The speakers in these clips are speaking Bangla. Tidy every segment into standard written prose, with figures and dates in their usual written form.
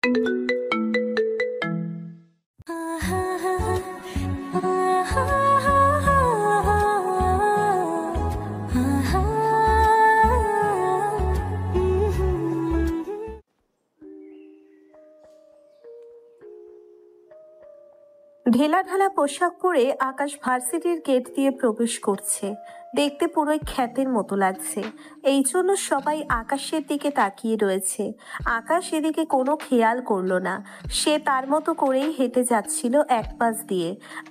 ঢেলাঢালা পোশাক পরে আকাশ ভার্সিটির গেট দিয়ে প্রবেশ করছে। দেখতে পুরোই খ্যাতের মতো লাগছে, এই জন্য সবাই আকাশের দিকে তাকিয়ে রয়েছে। আকাশ এদিকে কোনো খেয়াল করলো না, সে তার মতো করেই হেঁটে যাচ্ছিল এক পাশ দিয়ে।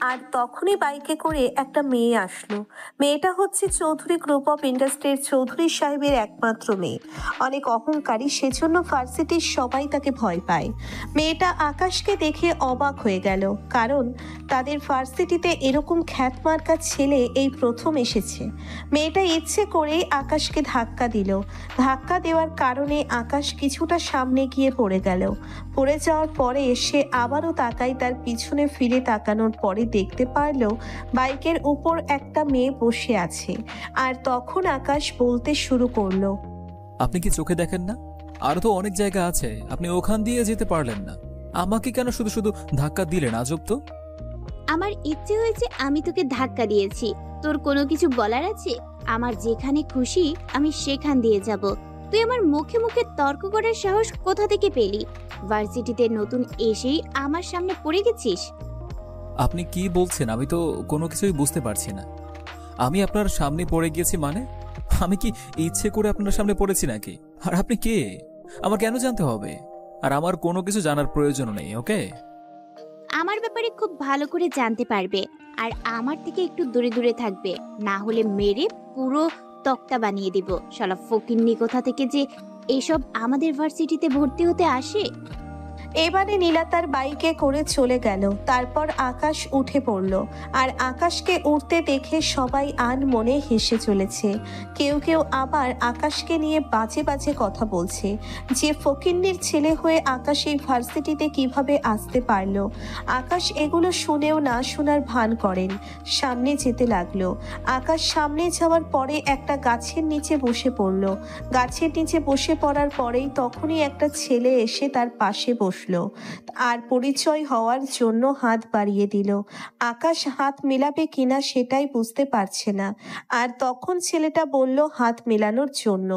আর তখনই বাইকে করে একটা মেয়ে আসলো। মেয়েটা হচ্ছে চৌধুরী গ্রুপ অফ ইন্ডাস্ট্রির চৌধুরী সাহেবের একমাত্র মেয়ে। অনেক অহংকারী, সেজন্য ভার্সিটির সবাই তাকে ভয় পায়। মেয়েটা আকাশকে দেখে অবাক হয়ে গেল, কারণ তাদের ভার্সিটিতে এরকম খ্যাতমার্কা ছেলে এই প্রথম এসেছে। মেয়েটা ইচ্ছে করেই আকাশকে ধাক্কা দিল। ধাক্কা দেওয়ার কারণে আকাশ কিছুটা সামনে গিয়ে পড়ে গেল। পড়ে যাওয়ার পরে সে আবারও তাকায়, তার পিছনে ফিরে তাকানোর পরে দেখতে পারল বাইকের উপর একটা মেয়ে বসে আছে। আর তখন আকাশ বলতে শুরু করলো, আপনি কি চোখে দেখেন না? আরো তো অনেক জায়গা আছে, আপনি ওখান দিয়ে যেতে পারলেন না। আমাকে কেন শুধু শুধু ধাক্কা দিলেন? আজব তো। আমার ইচ্ছে হয়েছে, আমি তোকে ধাক্কা দিয়েছি। তোর কোনো কিছু বলার আছে? আমার যেখানে খুশি আমি সেখান দিয়ে যাব। তুই আমার মুখে মুখে তর্ক করার সাহস কোথা থেকে পেলি? ভার্সিটিতে নতুন এসেই আমার সামনে পড়ে গেছিস। আপনি কি বলছেন? আমি তো কোনো কিছুই বুঝতে পারছি না। আমি আপনার সামনে পড়ে গিয়েছি মানে? আমি কি ইচ্ছে করে আপনার সামনে পড়েছি নাকি? আর আপনি কে? আমার কেন জানতে হবে? আর আমার কোনো কিছু জানার প্রয়োজন নেই, ওকে? আমার ব্যাপারে খুব ভালো করে জানতে পারবে, আর আমার থেকে একটু দূরে দূরে থাকবে, না হলে মেরে পুরো তক্তা বানিয়ে দিব। শালা ফকিন্নি কোথা থেকে যে এসব আমাদের ভার্সিটিতে ভর্তি হতে আসে। এবারে নীলা তার বাইকে করে চলে গেল। তারপর আকাশ উঠে পড়ল, আর আকাশকে উঠতে দেখে সবাই আনমনে হেসে চলেছে। কেউ কেউ আবার আকাশকে নিয়ে বাজে বাজে কথা বলছে, যে ফকিন্নির ছেলে হয়ে আকাশ এই ভার্সিটিতে কিভাবে আসতে পারলো। আকাশ এগুলো শুনেও না শোনার ভান করেন, সামনে যেতে লাগলো। আকাশ সামনে যাওয়ার পরে একটা গাছের নিচে বসে পড়ল। গাছের নিচে বসে পড়ার পরেই তখনই একটা ছেলে এসে তার পাশে বসল আর পরিচয় হওয়ার জন্য হাত বাড়িয়ে দিল। আকাশ হাত মেলাবে কিনা সেটাই বুঝতে পারছে না, আর তখন ছেলেটা বলল হাত মেলানোর জন্য।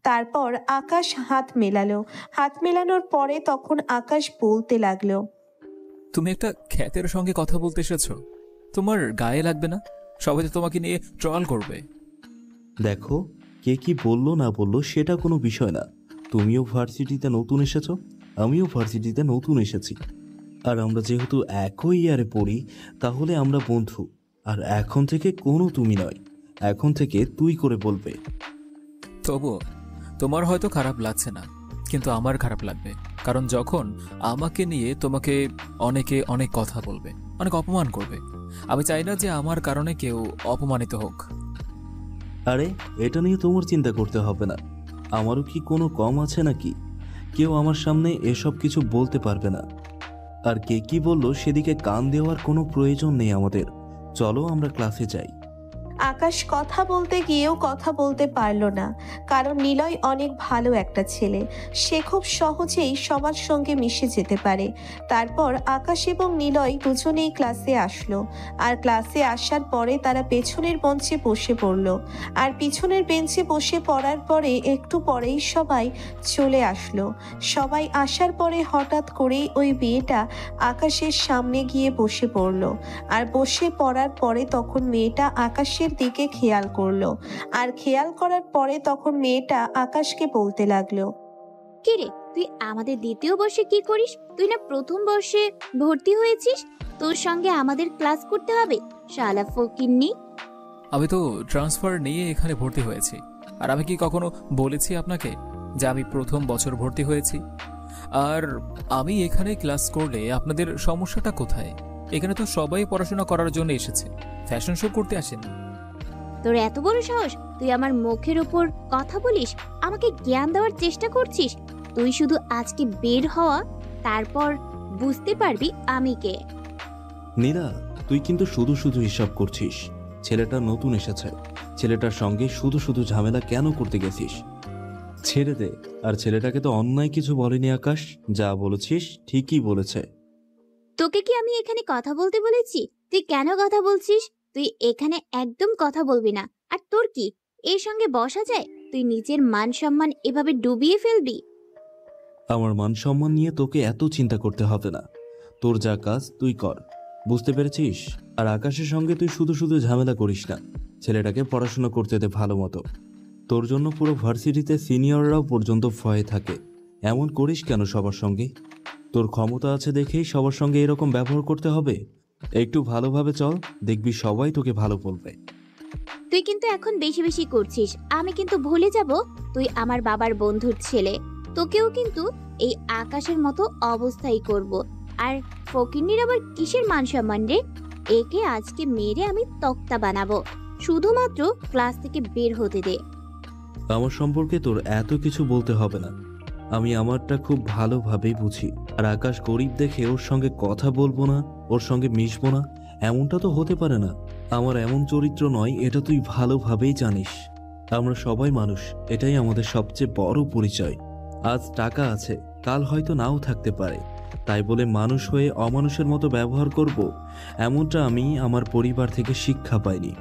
তারপর আকাশ হাত মেলালো। হাত মেলানোর পরে তখন আকাশ বলতে লাগলো, তুমি একটা খ্যাতের সঙ্গে কথা বলতে এসেছো? তোমার গায়ে লাগবে না? সবাই তো তোমাকে নিয়ে ট্রল করবে। দেখো, কে কি বললো না বললো সেটা কোনো বিষয় না। তুমিও ভার্সিটিতে নতুন এসেছো, আমিও ভার্সিটিতে নতুন এসেছি। আর আমরা যেহেতু একই ইয়ারে পড়ি, তাহলে আমরা বন্ধু। আর এখন থেকে কোনো তুমি নয়, এখন থেকে তুই করে বলবে। তবুও তোমার হয়তো খারাপ লাগছে না, কিন্তু আমার খারাপ লাগবে। কারণ যখন আমাকে নিয়ে তোমাকে অনেকে অনেক কথা বলবে, অনেক অপমান করবে, আমি চাই না যে আমার কারণে কেউ অপমানিত হোক। আরে, এটা নিয়ে তোমার চিন্তা করতে হবে না। আমারও কি কোনো কম আছে নাকি? কেউ আমার সামনে এসব কিছু বলতে পারবে না। আর কে কি বললো সেদিকে কান দেওয়ার কোনো প্রয়োজন নেই আমাদের। চলো আমরা ক্লাসে যাই। আকাশ কথা বলতে গিয়েও কথা বলতে পারল না, কারণ নিলয় অনেক ভালো একটা ছেলে। সে খুব সহজেই সবার সঙ্গে মিশে যেতে পারে। তারপর আকাশ এবং নিলয় দুজনেই ক্লাসে আসলো। আর ক্লাসে আসার পরে তারা পেছনের বেঞ্চে বসে পড়ল। আর পিছনের বেঞ্চে বসে পড়ার পরে একটু পরেই সবাই চলে আসলো। সবাই আসার পরে হঠাৎ করেই ওই মেয়েটা আকাশের সামনে গিয়ে বসে পড়ল। আর বসে পড়ার পরে তখন মেয়েটা আকাশের দিকে খেয়াল করলো। আর খেয়াল করার পরে তখন মেয়েটা আকাশকে বলতে লাগলো, কি রে, তুই আমাদের দ্বিতীয় বর্ষে কি করিস? তুই না প্রথম বর্ষে ভর্তি হয়েছিস? তোর সঙ্গে আমাদের ক্লাস করতে হবে? শালা ফকিন্নি। আমি তো ট্রান্সফার নিয়ে এখানে ভর্তি হয়েছি। আর আমি কি কখনো বলেছি আপনাকে যে আমি প্রথম বছর ভর্তি হয়েছি? আর আমি এখানে ক্লাস করলে আপনাদের সমস্যাটা কোথায়? এখানে তো সবাই পড়াশোনা করার জন্য এসেছে, ফ্যাশন শো করতে আসেন। তোর এত বড় সাহস, তুই আমার মুখের উপর কথা বলিস, আমাকে জ্ঞান দেওয়ার চেষ্টা করছিস? তুই শুধু আজকে বের হওয়া, তারপর বুঝতে পারবি আমি কে। নীলা, তুই কিন্তু শুধু শুধু হিসাব করছিস। ছেলেটা নতুন এসেছে, ছেলেটার সঙ্গে শুধু শুধু ঝামেলা কেন করতে গেছিস? ছেড়ে দে। আর ছেলেটাকে তো অন্যায় কিছু বলেনি আকাশ, যা বলেছিস ঠিকই বলেছে। তোকে কি আমি এখানে কথা বলতে বলেছি? তুই কেন কথা বলছিস? তুই এখানে একদম কথা বলবি না। আর তোর কি এর সঙ্গে বসা যায়? তুই নিজের মান সম্মান এভাবে ডুবিয়ে ফেলবি? আমার মান সম্মান নিয়ে তোকে এত চিন্তা করতে হবে না। তোর যা কাজ তুই কর, বুঝতে পেরেছিস? আর আকাশের সঙ্গে তুই শুধু শুধু ঝামেলা করিস না। ছেলেটাকে পড়াশোনা করতে দে ভালো মতো। তোর জন্য পুরো ভার্সিটিতে সিনিয়ররাও পর্যন্ত ভয়ে থাকে। এমন করিস কেন সবার সঙ্গে? তোর ক্ষমতা আছে দেখেই সবার সঙ্গে এরকম ব্যবহার করতে হবে? একটু ভালোভাবে চল, দেখবি সবাই তোকে ভালো বলবে। তুই কিন্তু এখন বেশি বেশি করছিস। আমি কিন্তু ভুলে যাব তুই আমার বাবার বন্ধুর ছেলে। তোকেও কিন্তু এই আকাশের মতো অবস্থাই করব। আর ফকিন্নির আবার কিসের মান সম্মান রে? একে আজকে মেরে আমি তক্তা বানাবো। শুধুমাত্র ক্লাস থেকে বের হতে দে। আমার সম্পর্কে তোর এত কিছু বলতে হবে না। আমি আমারটা খুব ভালোভাবেই বুঝি। আর আকাশ গরিব দেখে ওর সঙ্গে কথা বলবো না, ওর সঙ্গে মিশবো না, এমনটা তো হতে পারে না। আমার এমন চরিত্র নয়, এটা তুই ভালোভাবেই জানিস। আমরা সবাই মানুষ, এটাই আমাদের সবচেয়ে বড় পরিচয়। আজ টাকা আছে, কাল হয়তো নাও থাকতে পারে, তাই বলে মানুষ হয়ে অমানুষের মতো ব্যবহার করব, এমনটা আমি আমার পরিবার থেকে শিক্ষা পাইনি।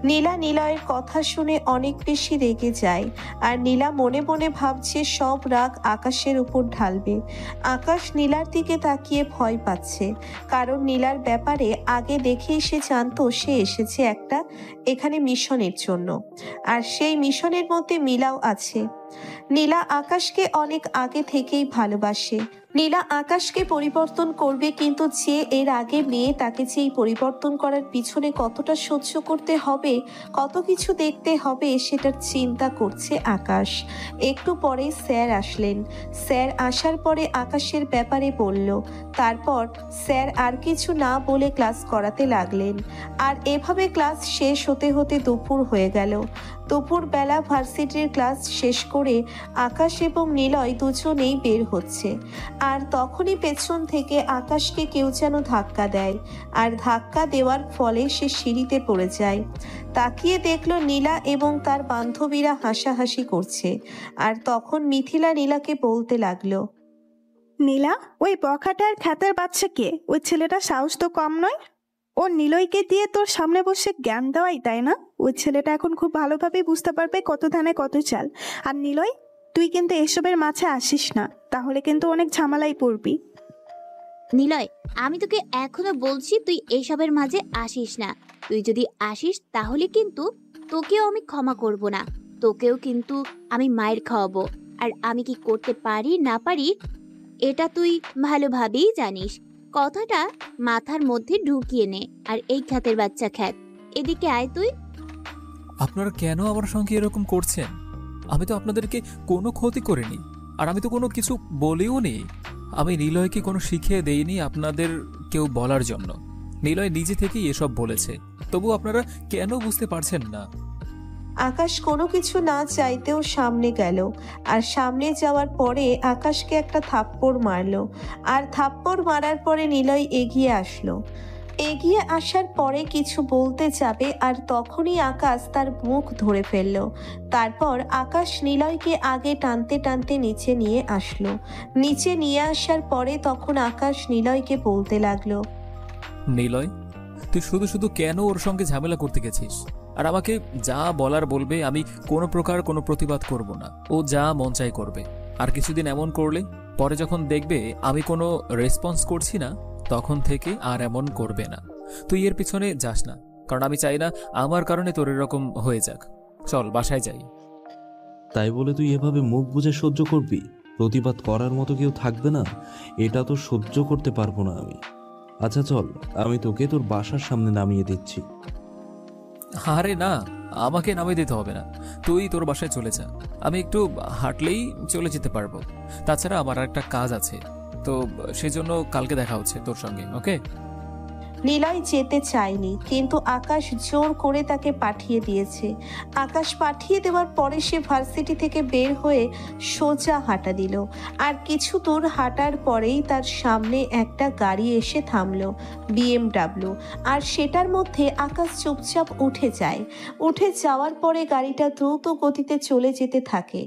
নীলা নিলয়ের কথা শুনে অনেক বেশি রেগে যায়। আর নীলা মনে মনে ভাবছে সব রাগ আকাশের উপর ঢালবে। আকাশ নীলার দিকে তাকিয়ে ভয় পাচ্ছে, কারণ নীলার ব্যাপারে আগে দেখেই সে জানতো সে এসেছে একটা এখানে মিশনের জন্য, আর সেই মিশনের মধ্যে মিলাও আছে। নীলা আকাশকে অনেক আগে থেকেই ভালোবাসে। নীলা আকাশকে পরিবর্তন করবে, কিন্তু যে এর আগে মেয়ে, তাকে যে এই পরিবর্তন করার পিছনে কতটা সহ্য করতে হবে, কত কিছু দেখতে হবে, সেটার চিন্তা করছে আকাশ। একটু পরে স্যার আসলেন। স্যার আসার পরে আকাশের ব্যাপারে বলল। তারপর স্যার আর কিছু না বলে ক্লাস করাতে লাগলেন। আর এভাবে ক্লাস শেষ হতে হতে দুপুর হয়ে গেল। দুপুরবেলা ভার্সিটির ক্লাস শেষ করে আকাশ এবং নিলয় দুজনেই বের হচ্ছে। আর তখনই পেছন থেকে আকাশকে কেউ যেন ধাক্কা দেয়, আর ধাক্কা দেওয়ার ফলে সে সিঁড়িতে পড়ে যায়। তাকিয়ে দেখলো নীলা এবং তার বান্ধবীরা হাসাহাসি করছে। আর তখন মিথিলা নীলাকে বলতে লাগলো, নীলা, ওই বখাটার খ্যাতের বাচ্চাকে, ওই ছেলেটা সাহস তো কম নয়। ও নিলয়কে দিয়ে তোর সামনে বসে জ্ঞান দেওয়াই, তাই না? ওই ছেলেটা এখন খুব ভালোভাবেই বুঝতে পারবে কত ধানে কত চাল। আর নিলয়, তুই কিন্তু এসবের মাঝে আসিস না, তাহলে কিন্তু অনেক ঝামেলায় পড়বি। নিলয়, আমি তোকে এখনো বলছি তুই এসবের মাঝে আসিস না। তুই যদি আসিস তাহলে কিন্তু তোকেও আমি ক্ষমা করব না। তোকেও কিন্তু আমি মায়ের খাওয়াবো। আর আমি কি করতে পারি না পারি এটা তুই ভালোভাবেই জানিস। কথাটা মাথার মধ্যে ঢুকিয়ে নে। আর এই খ্যাতের বাচ্চা খ্যাত, এদিকে আয় তুই। আপনারা কেন আমার সঙ্গে এরকম করছেন? আমি তো আপনাদেরকে কোনো ক্ষতি করিনি, আর আমি তো কোনো কিছু বলেও নি। আমি নিলয়কে কোনো শিখিয়ে দেইনি আপনাদের কেউ বলার জন্য। নিলয় নিজে থেকেই এসব বলেছে, তবু আপনারা কেন বুঝতে পারছেন না? আকাশ কোনো কিছু না চাইতেও সামনে গেল। আর সামনে যাওয়ার পরে আকাশকে একটা থাপ্পড় মারলো। আর থাপ্পড় মারার পরে নিলয় এগিয়ে আসলো। এগিয়ে আসার পরে কিছু বলতে যাবে, আর তখনই আকাশ তার মুখ ধরে ফেলল। তারপর আকাশ নিলয়কে আগে টানতে টানতে নিচে নিয়ে আসলো। নিচে নিয়ে আসার পরে তখন আকাশ নিলয়কে বলতে লাগলো, নিলয়, তুই শুধু শুধু কেন ওর সঙ্গে ঝামেলা করতে গেছিস? আর আমাকে যা বলার বলবে, আমি কোনো প্রকার কোনো প্রতিবাদ করব না। ও যা মন চাই করবে। আর কিছুদিন এমন করলে পরে যখন দেখবে আমি কোনো রেসপন্স করছি না, তখন থেকে আর এমন করবে না। তুই এর পিছনে যাস না, কারণ আমি চাই না আমার কারণে তোর এরকম হয়ে যাক। চল বাসায় যাই। তাই বলে তুই এভাবে মুখ বুজে সহ্য করবি? প্রতিবাদ করার মতো কেউ থাকবে না? এটা তো সহ্য করতে পারবো না আমি। আচ্ছা চল, আমি তোকে তোর বাসার সামনে নামিয়ে দিচ্ছি। আরে না, আমাকে নামিয়ে দিতে হবে না। তুই তোর বাসায় চলে যা, আমি একটু হাঁটলেই চলে যেতে পারবো। তাছাড়া আমার একটা কাজ আছে, তো সেজন্য কালকে দেখা হচ্ছে তোর সঙ্গে, ওকে? নিলয় যেতে চায়নি, কিন্তু আকাশ জোর করে তাকে পাঠিয়ে দিয়েছে। আকাশ পাঠিয়ে দেওয়ার পরে সে ভার্সিটি থেকে বের হয়ে সোজা হাঁটা দিল। আর কিছু দূর হাঁটার পরেই তার সামনে একটা গাড়ি এসে থামলো, BMW। আর সেটার মধ্যে আকাশ চুপচাপ উঠে যায়। উঠে যাওয়ার পরে গাড়িটা দ্রুত গতিতে চলে যেতে থাকে।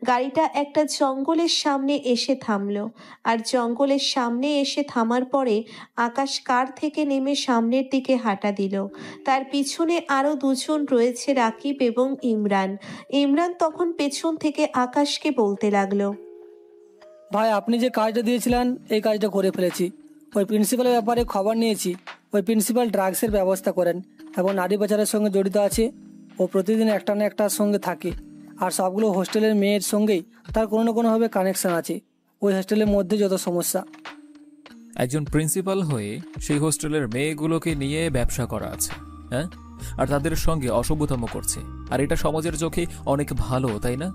গাড়িটা একটা জঙ্গলের সামনে এসে থামলো। আর জঙ্গলের সামনে এসে থামার পরে আকাশ কার থেকে নেমে সামনের দিকে হাঁটা দিল। তার পিছনে আরো দুজন রয়েছে, রাকিব এবং ইমরান। ইমরান তখন পেছন থেকে আকাশকে বলতে লাগলো, ভাই আপনি যে কাজটা দিয়েছিলেন এই কাজটা করে ফেলেছি। ওই প্রিন্সিপালের ব্যাপারে খবর নিয়েছি। ওই প্রিন্সিপাল ড্রাগসের ব্যবস্থা করেন এবং নারী পাচারের সঙ্গে জড়িত আছে। ও প্রতিদিন একটা না একটার সঙ্গে থাকে, আর সবগুলো হোস্টেলের মেয়ের সঙ্গেই তার কোনো না কোনোভাবে কানেকশন আছে। ওই হোস্টেলের মধ্যে যত সমস্যা। একজন প্রিন্সিপাল হয়ে সেই হোস্টেলের মেয়েগুলোকে নিয়ে ব্যবসা করা আছে, হ্যাঁ, আর তাদের সঙ্গে অসভ্যতম করছে। আর এটা সমাজের চোখে অনেক ভালো, তাই না?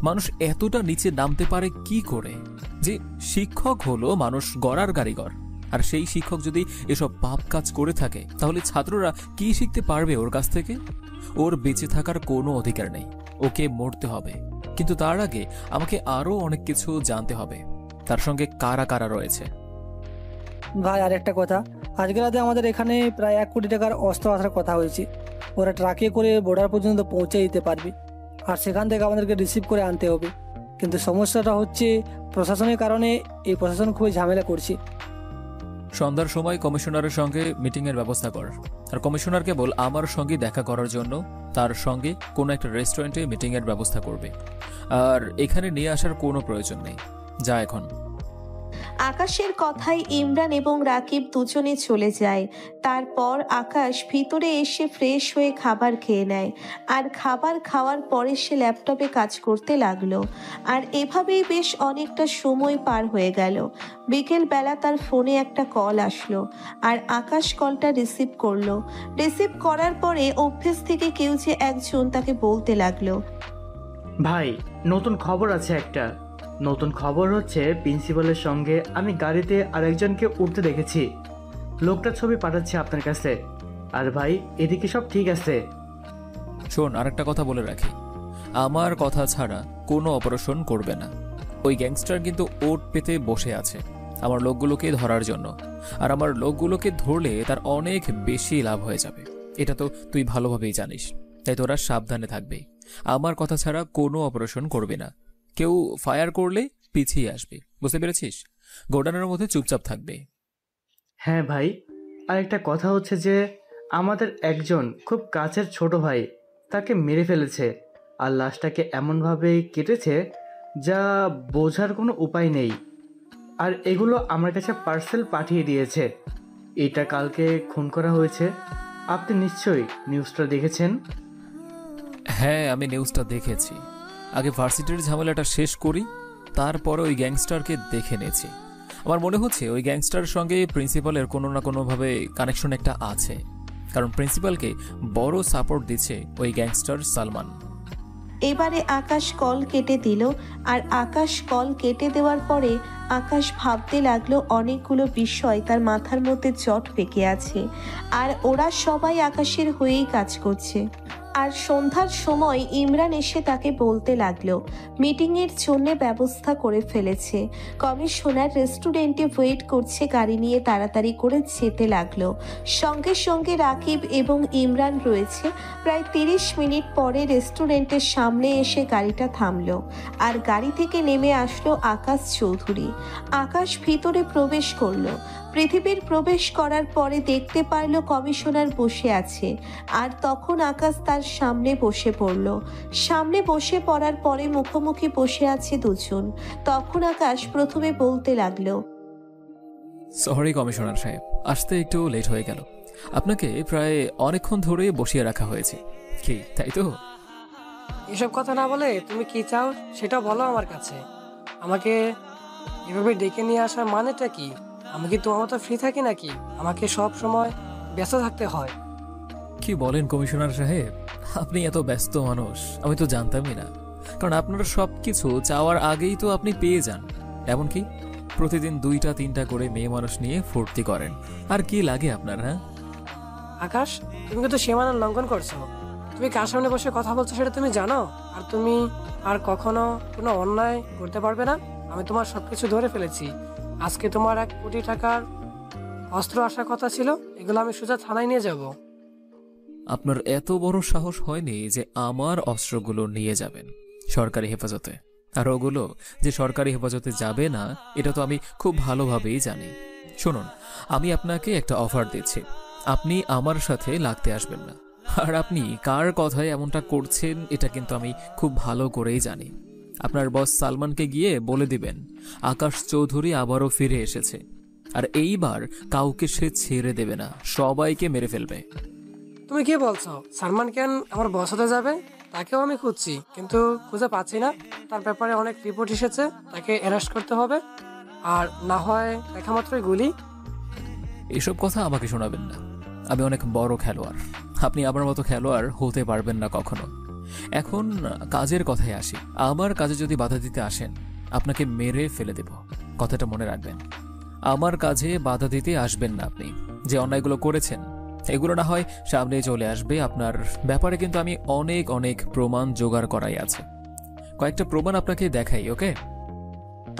মানুষ এতটা নিচে নামতে পারে কি করে? যে শিক্ষক হলো মানুষ গড়ার কারিগর, আর সেই শিক্ষক যদি এসব পাপ কাজ করে থাকে তাহলে ছাত্ররা কি শিখতে পারবে ওর কাছ থেকে? ওর বেঁচে থাকার কোনো অধিকার নেই, ওকে মরতে হবে। কিন্তু তার আগে আমাকে আরো অনেক কিছু জানতে হবে, তার সঙ্গে কারা কারা রয়েছে। ভাই আর একটা কথা, আজকে রাতে আমাদের এখানে প্রায় 1 কোটি টাকার অস্ত্র আসার কথা হয়েছে। ওরা ট্রাকে করে বর্ডার পর্যন্ত পৌঁছে দিতে পারবে, আর সেখান থেকে আমাদেরকে রিসিভ করে আনতে হবে। কিন্তু সমস্যাটা হচ্ছে প্রশাসনের কারণে এই প্রশাসন খুবই ঝামেলা করছে। সন্ধ্যার সময় কমিশনারের সঙ্গে মিটিংয়ের ব্যবস্থা কর, আর কমিশনারকে বল আমার সঙ্গে দেখা করার জন্য তার সঙ্গে কোনো একটা রেস্টুরেন্টে মিটিংয়ের ব্যবস্থা করবে। আর এখানে নিয়ে আসার কোনো প্রয়োজন নেই, যা এখন। আকাশের কথায় ইমরান এবং রাকিব দুজনে চলে যায়। তারপর আকাশ ভিতরে এসে ফ্রেশ হয়ে খাবার খেয়ে নেয়। আর খাবার খাওয়ার পরে সে ল্যাপটপে কাজ করতে লাগলো। আর এভাবেই বেশ অনেকটা সময় পার হয়ে গেল। বিকেলবেলা তার ফোনে একটা কল আসলো, আর আকাশ কলটা রিসিভ করলো। রিসিভ করার পরে অফিস থেকে কেউ যে একজন তাকে বলতে লাগলো, ভাই নতুন খবর আছে একটা। নতুন খবর হচ্ছে প্রিন্সিপালের সঙ্গে আমি গাড়িতে আরেকজনকে উঠতে দেখেছি। লোকটার ছবি পাঠাচ্ছি আপনার কাছে। আর ভাই এদিকে সব ঠিক আছে। শোন, আরেকটা কথা বলে রাখি, আমার কথা ছাড়া কোনো অপারেশন করবে না। ওই গ্যাংস্টার কিন্তু ওট পেতে বসে আছে আমার লোকগুলোকে ধরার জন্য, আর আমার লোকগুলোকে ধরলে তার অনেক বেশি লাভ হয়ে যাবে। এটা তো তুই ভালোভাবেই জানিস, তাই তোরা সাবধানে থাকবে। আমার কথা ছাড়া কোনো অপারেশন করবে না। কেউ ফায়ার করলে পিছিয়ে আসবে, বুঝতে পেরেছিস? গোডাউনের মধ্যে চুপচাপ থাকবে। হ্যাঁ ভাই, আর একটা কথা হচ্ছে যে আমাদের একজন খুব কাছের ছোট ভাই তাকে মেরে ফেলেছে, আর লাশটাকে এমনভাবে কেটেছে যা বোঝার কোনো উপায় নেই। আর এগুলো আমার কাছে পার্সেল পাঠিয়ে দিয়েছে। এটা কালকে খুন করা হয়েছে। আপনি নিশ্চয়ই নিউজটা দেখেছেন। হ্যাঁ, আমি নিউজটা দেখেছি। আগে ভার্সিটির ঝামেলাটা শেষ করি, তারপরে ওই গ্যাংস্টারকে দেখে নিয়েছি। আমার মনে হচ্ছে ওই গ্যাংস্টার সঙ্গে প্রিন্সিপালের কোনো না কোনোভাবে কানেকশন একটা আছে, কারণ প্রিন্সিপালকে বড় সাপোর্ট দিচ্ছে ওই গ্যাংস্টার সালমান। এবারে আকাশ কল কেটে দিল। আর আকাশ কল কেটে দেওয়ার পরে আকাশ ভাবতে লাগলো অনেকগুলো বিষয় তার মাথার মধ্যে জট পেকে আছে, আর ওরা সবাই আকাশের হয়েই কাজ করছে। আর সন্ধ্যার সময় ইমরান এসে তাকে বলতে লাগলো মিটিংয়ের জন্য ব্যবস্থা করে ফেলেছে। কমিশনার রেস্টুরেন্টে ওয়েট করছে, গাড়ি নিয়ে তাড়াতাড়ি করে যেতে লাগলো। সঙ্গে সঙ্গে রাকিব এবং ইমরান রয়েছে। প্রায় 30 মিনিট পরে রেস্টুরেন্টের সামনে এসে গাড়িটা থামলো, আর গাড়ি থেকে নেমে আসলো আকাশ চৌধুরী। আকাশ ভিতরে প্রবেশ করলো। পৃথিবীর প্রবেশ করার পরে দেখতে পারলো কমিশনার বসে আছে, আর তখন আকাশ তার সামনে বসে পড়ল। সামনে বসে পড়ার পরে মুখোমুখি বসে আছে দুজন। তখন আকাশ প্রথমে বলতে লাগলো, সরি কমিশনার সাহেব, আসতে একটু লেট হয়ে গেল। আপনাকে প্রায় অনেকক্ষণ ধরে বসিয়ে রাখা হয়েছে, কি তাই তো? এসব কথা না বলে তুমি কি চাও সেটা বলো আমার কাছে। আমাকে এভাবে ডেকে নিয়ে আসার মানেটা কি? আমি কি তোমার মতো ফ্রি থাকি নাকি? আমাকে সব সময় ব্যস্ত থাকতে হয়। কি বলেন কমিশনার সাহেব, আপনি এত ব্যস্ত মানুষ আমি তো জানতামই না। কারণ আপনার সবকিছু চাওয়ার আগেই তো আপনি পেয়ে যান। এমনকি প্রতিদিন 2টা-3টা করে মেয়ে মানুষ নিয়ে ফুর্তি করেন। আর কি লাগে আপনার? হ্যাঁ আকাশ, তুমি কিন্তু সীমানা লঙ্ঘন করছো। তুমি কার সামনে বসে কথা বলছো সেটা তুমি জানো? আর তুমি আর কখনো কোনো অন্যায় করতে পারবে না। আমি তোমার সবকিছু ধরে ফেলেছি। আজকে তোমার 1 কোটি টাকার অস্ত্র আসার কথা ছিল, এগুলো আমি সোজা থানায় নিয়ে যাব। আপনার এত বড় সাহস হয়নি যে আমার অস্ত্রগুলো নিয়ে যাবেন সরকারি হেফাজতে। আর ওগুলো যে সরকারি হেফাজতে যাবে না এটা তো আমি খুব ভালোভাবেই জানি। শুনুন, আমি আপনাকে একটা অফার দিচ্ছি, আপনি আমার সাথে লাগতে আসবেন না। আর আপনি কার কথায় এমনটা করছেন এটা কিন্তু আমি খুব ভালো করেই জানি। আপনার বস সালমানকে গিয়ে বলে দিবেন আকাশ চৌধুরী আবারও ফিরে এসেছে, আর এইবার কাউকে সে ছেড়ে দেবে না, সবাইকে মেরে ফেলবে। তুমি কি বলছো? সালমান কেন আমার বস হতে যাবে? তাকেও আমি খুঁজছি, কিন্তু খুঁজে পাচ্ছি না। তার ব্যাপারে অনেক রিপোর্ট এসেছে, তাকে অ্যারেস্ট করতে হবে, আর না হয় দেখা মাত্রই গুলি। এসব কথা আমাকে শোনাবেন না, আমি অনেক বড় খেলোয়াড়, আপনি আমার মতো খেলোয়াড় হতে পারবেন না কখনো। এখন কাজের কথায় আসি। আমার কাজে যদি বাধা দিতে আসেন আপনাকে মেরে ফেলে দেব, কথাটা মনে রাখবেন। আমার কাজে বাধা দিতে আসবেন না আপনি। যে অন্যায়গুলো করেছেন এগুলো না হয় সামনে চলে আসবে, আপনার ব্যাপারে কিন্তু আমি অনেক অনেক প্রমাণ জোগাড় করাই আছে। কয়েকটা প্রমাণ আপনাকে দেখাই, ওকে?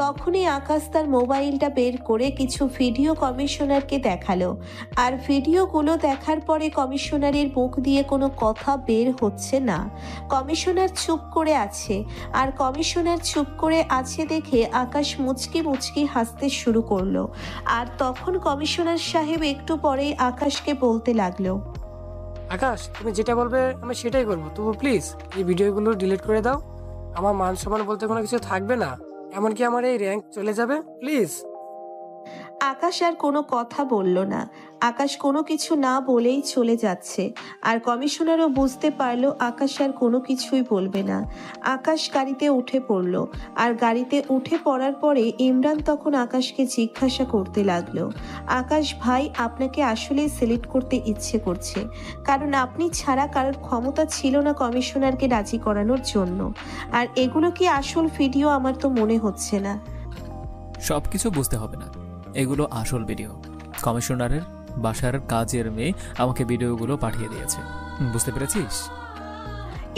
তখনই আকাশ তার মোবাইলটা বের করে কিছু ভিডিও কমিশনারকে দেখালো। আর ভিডিওগুলো দেখার পরে কমিশনারের মুখ দিয়ে কোনো কথা বের হচ্ছে না। কমিশনার চুপ করে আছে, আর কমিশনার চুপ করে আছে দেখে আকাশ মুচকি মুচকি হাসতে শুরু করলো। আর তখন কমিশনার সাহেব একটু পরেই আকাশকে বলতে লাগলো, আকাশ, তুমি যেটা বলবে আমি সেটাই করবো। তবু প্লিজ এই ভিডিওগুলো ডিলিট করে দাও। আমার মান সম্মান বলতে কোনো কিছু থাকবে না, এমনকি আমার এই র্যাঙ্ক চলে যাবে। প্লিজ। আকাশ আর কোনো কথা বলল না। আকাশ কোনো কিছু না বলেই চলে যাচ্ছে। আর কমিশনারও বুঝতে পারলো আকাশ আর কোনো কিছুই বলবে না। আকাশ গাড়িতে উঠে পড়ল। আর গাড়িতে উঠে পড়ার পরে ইমরান তখন আকাশকে জিজ্ঞাসা করতে লাগলো, আকাশ ভাই, আপনাকে আসলেই সিলেক্ট করতে ইচ্ছে করছে, কারণ আপনি ছাড়া কারোর ক্ষমতা ছিল না কমিশনারকে রাজি করানোর জন্য। আর এগুলো কি আসল ভিডিও? আমার তো মনে হচ্ছে না। সবকিছু বুঝতে হবে না, এগুলো আসল ভিডিও। কমিশনারের বাসার কাজের মেয়ে আমাকে ভিডিওগুলো পাঠিয়ে দিয়েছে, বুঝতে পেরেছিস?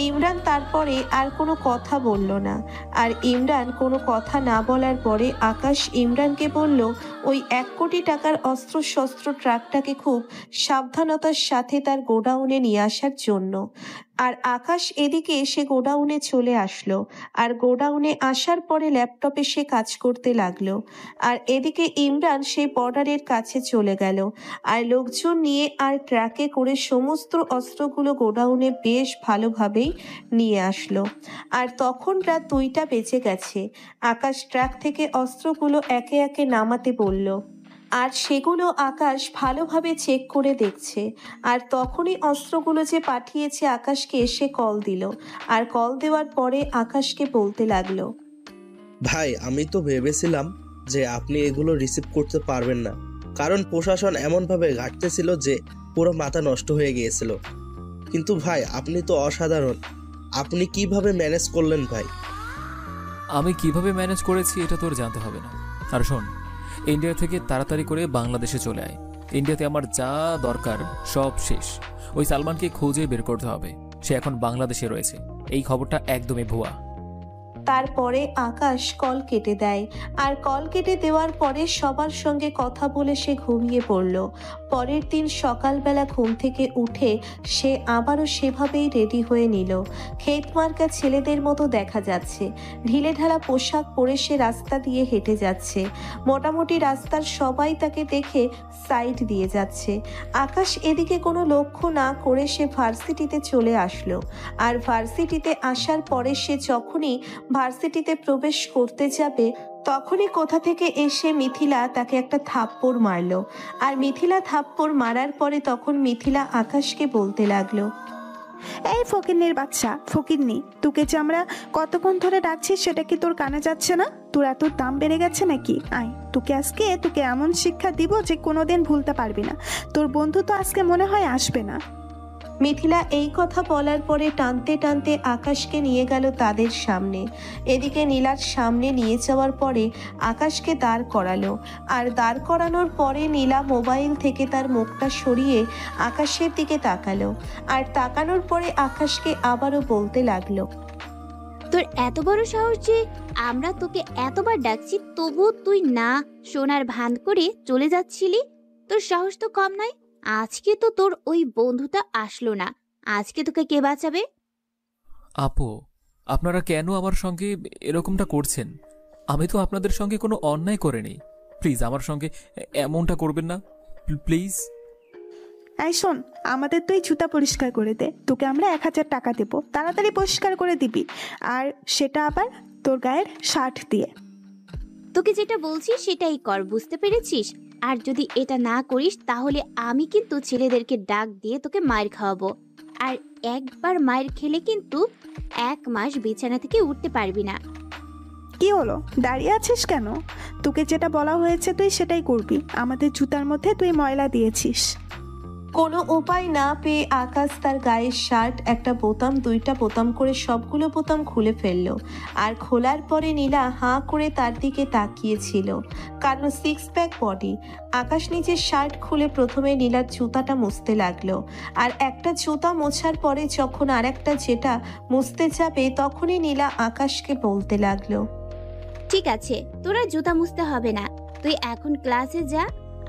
ইমরান তারপরে আর কোনো কথা বলল না। আর ইমরান কোনো কথা না বলার পরে আকাশ ইমরানকে বলল ওই 1 কোটি টাকার অস্ত্রশস্ত্র ট্রাকটাকে খুব সাবধানতার সাথে তার গোডাউনে নিয়ে আসার জন্য। আর আকাশ এদিকে এসে গোডাউনে চলে আসলো। আর গোডাউনে আসার পরে ল্যাপটপে সে কাজ করতে লাগলো। আর এদিকে ইমরান সেই বর্ডারের কাছে চলে গেল আর লোকজন নিয়ে আর ট্রাকে করে সমস্ত অস্ত্রগুলো গোডাউনে বেশ ভালোভাবেই নিয়ে আসলো। আর তখন রাত 2টা বেজে গেছে। আকাশ ট্রাক থেকে অস্ত্রগুলো একে একে নামাতে বলল। আর সেগুলো আকাশ ভালোভাবে চেক করে দেখছে। আর তখনই অস্ত্রগুলো যে পাঠিয়েছে আকাশকে এসে কল দিল। আর কল দেওয়ার পরে আকাশকে বলতে লাগলো, ভাই, আমি তো ভেবেছিলাম যে আপনি এগুলো রিসিভ করতে পারবেন না, কারণ প্রশাসন এমনভাবে ঘাটতেছিল যে পুরো মাথা নষ্ট হয়ে গিয়েছিল। কিন্তু ভাই, আপনি তো অসাধারণ। আপনি কিভাবে ম্যানেজ করলেন ভাই? আমি কিভাবে ম্যানেজ করেছি এটা তোর জানতে হবে না। আর শোন, ইন্ডিয়া থেকে তাড়াতাড়ি করে বাংলাদেশে চলে আয়। ইন্ডিয়াতে আমার যা দরকার সব শেষ। ওই সালমানকে খুঁজে বের করতে হবে, সে এখন বাংলাদেশে রয়েছে। এই খবরটা একদমই ভুয়া। তারপরে আকাশ কল কেটে দেয়। আর কল কেটে দেওয়ার পরে সবার সঙ্গে কথা বলে সে ঘুমিয়ে পড়ল। পরের দিন সকালবেলা ঘুম থেকে উঠে সে আবারও সেভাবেই রেডি হয়ে নিল। ক্ষেতমার্কা ছেলেদের মতো দেখা যাচ্ছে। ঢিলেঢালা পোশাক পরে সে রাস্তা দিয়ে হেঁটে যাচ্ছে। মোটামুটি রাস্তার সবাই তাকে দেখে সাইড দিয়ে যাচ্ছে। আকাশ এদিকে কোনো লক্ষ্য না করে সে ভার্সিটিতে চলে আসলো। আর ভার্সিটিতে আসার পরে সে যখনই ভার্সিটিতে প্রবেশ করতে যাবে তখনই কোথা থেকে এসে মিথিলা তাকে একটা থাপ্পড় মারলো। আর মিথিলা থাপ্পড় মারার পরে তখন মিথিলা আকাশকে বলতে লাগলো, এই ফকিন্নির বাচ্চা, ফকিন্নি, তোকে যে আমরা কতক্ষণ ধরে ডাকছি সেটা কি তোর কানে যাচ্ছে না? তোর এত দাম বেড়ে গেছে নাকি? আয়, তোকে এমন শিক্ষা দিব যে কোনোদিন ভুলতে পারবি না। তোর বন্ধু তো আজকে মনে হয় আসবে না। মিথিলা এই কথা বলার পরে টানতে টানতে আকাশকে নিয়ে গেল তাদের সামনে। এদিকে নীলার সামনে নিয়ে যাওয়ার পরে আকাশকে দাঁড় করালো, আর দাঁড় করানোর পরে নীলা মোবাইল থেকে তার মুখটা সরিয়ে আকাশের দিকে তাকালো, আর তাকানোর পরে আকাশকে আবারও বলতে লাগলো, তোর এত বড় সাহস যে আমরা তোকে এতবার ডাকছি তবুও তুই না শোনার ভান করে চলে যাচ্ছিলি। তোর সাহস তো কম নয়। আজকে তো তোর ওই বন্ধুটা আসলো না, আজকে তোকে কে বাঁচাবে? আপু, আপনারা কেন আমার সঙ্গে এরকমটা করছেন? আমি তো আপনাদের সঙ্গে কোনো অন্যায় করিনি। প্লিজ আমার সঙ্গে এমনটা করবেন না, প্লিজ। এই শোন, আমাদের তুই জুতা পরিষ্কার করে দে, তোকে আমরা 1000 টাকা দেবো, তাড়াতাড়ি পরিষ্কার করে দিবি, আর সেটা আবার তোর গায়ের শার্ট দিয়ে। তোকে যেটা বলছি সেটাই কর, বুঝতে পেরেছিস? আর যদি এটা না করিস তাহলে আমি কিন্তু ছেলেদেরকে ডাক দিয়ে তোকে মায়ের খাওয়াবো, আর একবার মায়ের খেলে কিন্তু 1 মাস বিছানা থেকে উঠতে পারবি না। কি হলো, দাঁড়িয়ে আছিস কেন? তোকে যেটা বলা হয়েছে তুই সেটাই করবি। আমাদের জুতার মধ্যে তুই ময়লা দিয়েছিস। কোনো উপায় না পেয়ে আকাশ তার গায়ের শার্ট একটা বোতাম, 2টা বোতাম করে সবগুলো বোতাম খুলে ফেললো, আর খোলার পরে নীলা হাঁ করে তার দিকে তাকিয়েছিল, কারণ 6 প্যাক বডি। আকাশ নিজের শার্ট খুলে প্রথমে নীলার জুতাটা মুছতে লাগলো, আর একটা জুতা মোছার পরে যখন আর একটা যেটা মুছতে যাবে তখনই নীলা আকাশকে বলতে লাগলো, ঠিক আছে, তোরা জুতা মুছতে হবে না, তুই এখন ক্লাসে যা,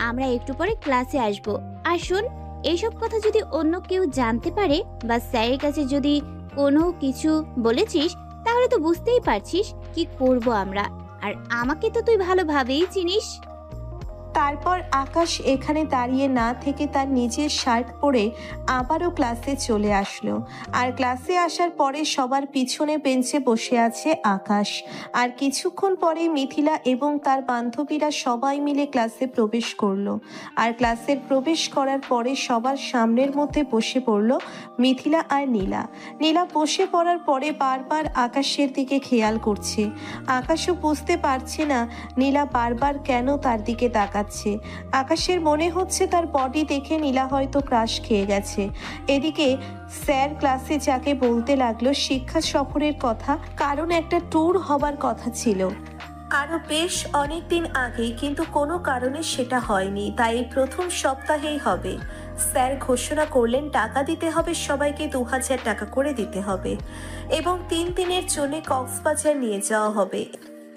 আমরা একটু পরে ক্লাসে আসবো। আর শোন, এইসব কথা যদি অন্য কেউ জানতে পারে বা স্যারের কাছে যদি কোনো কিছু বলেছিস তাহলে তো বুঝতেই পারছিস কি করব আমরা, আর আমাকে তো তুই ভালোভাবেই চিনিস। তারপর আকাশ এখানে দাঁড়িয়ে না থেকে তার নিজের শার্ট পরে আবারও ক্লাসে চলে আসলো, আর ক্লাসে আসার পরে সবার পিছনে বেঞ্চে বসে আছে আকাশ। আর কিছুক্ষণ পরে মিথিলা এবং তার বান্ধবীরা সবাই মিলে ক্লাসে প্রবেশ করলো, আর ক্লাসের প্রবেশ করার পরে সবার সামনের মধ্যে বসে পড়লো মিথিলা আর নীলা। নীলা বসে পড়ার পরে বারবার আকাশের দিকে খেয়াল করছে। আকাশও বুঝতে পারছে না নীলা বারবার কেন তার দিকে তাকাচ্ছে। আকাশের মনে হচ্ছে তার বডি দেখে নীলা হয়তো ক্রাশ খেয়ে গেছে। এদিকে স্যার ক্লাসে যাকে বলতে লাগলো শিক্ষা সফরের কথা, কারণ একটা ট্যুর হবার কথা ছিল আরো বেশ অনেক দিন আগেই, কিন্তু কোনো কারণে সেটা হয়নি, তাই প্রথম সপ্তাহেই হবে। স্যার ঘোষণা করলেন টাকা দিতে হবে সবাইকে, 2000 টাকা করে দিতে হবে, এবং 3 দিনের জন্য কক্সবাজার নিয়ে যাওয়া হবে।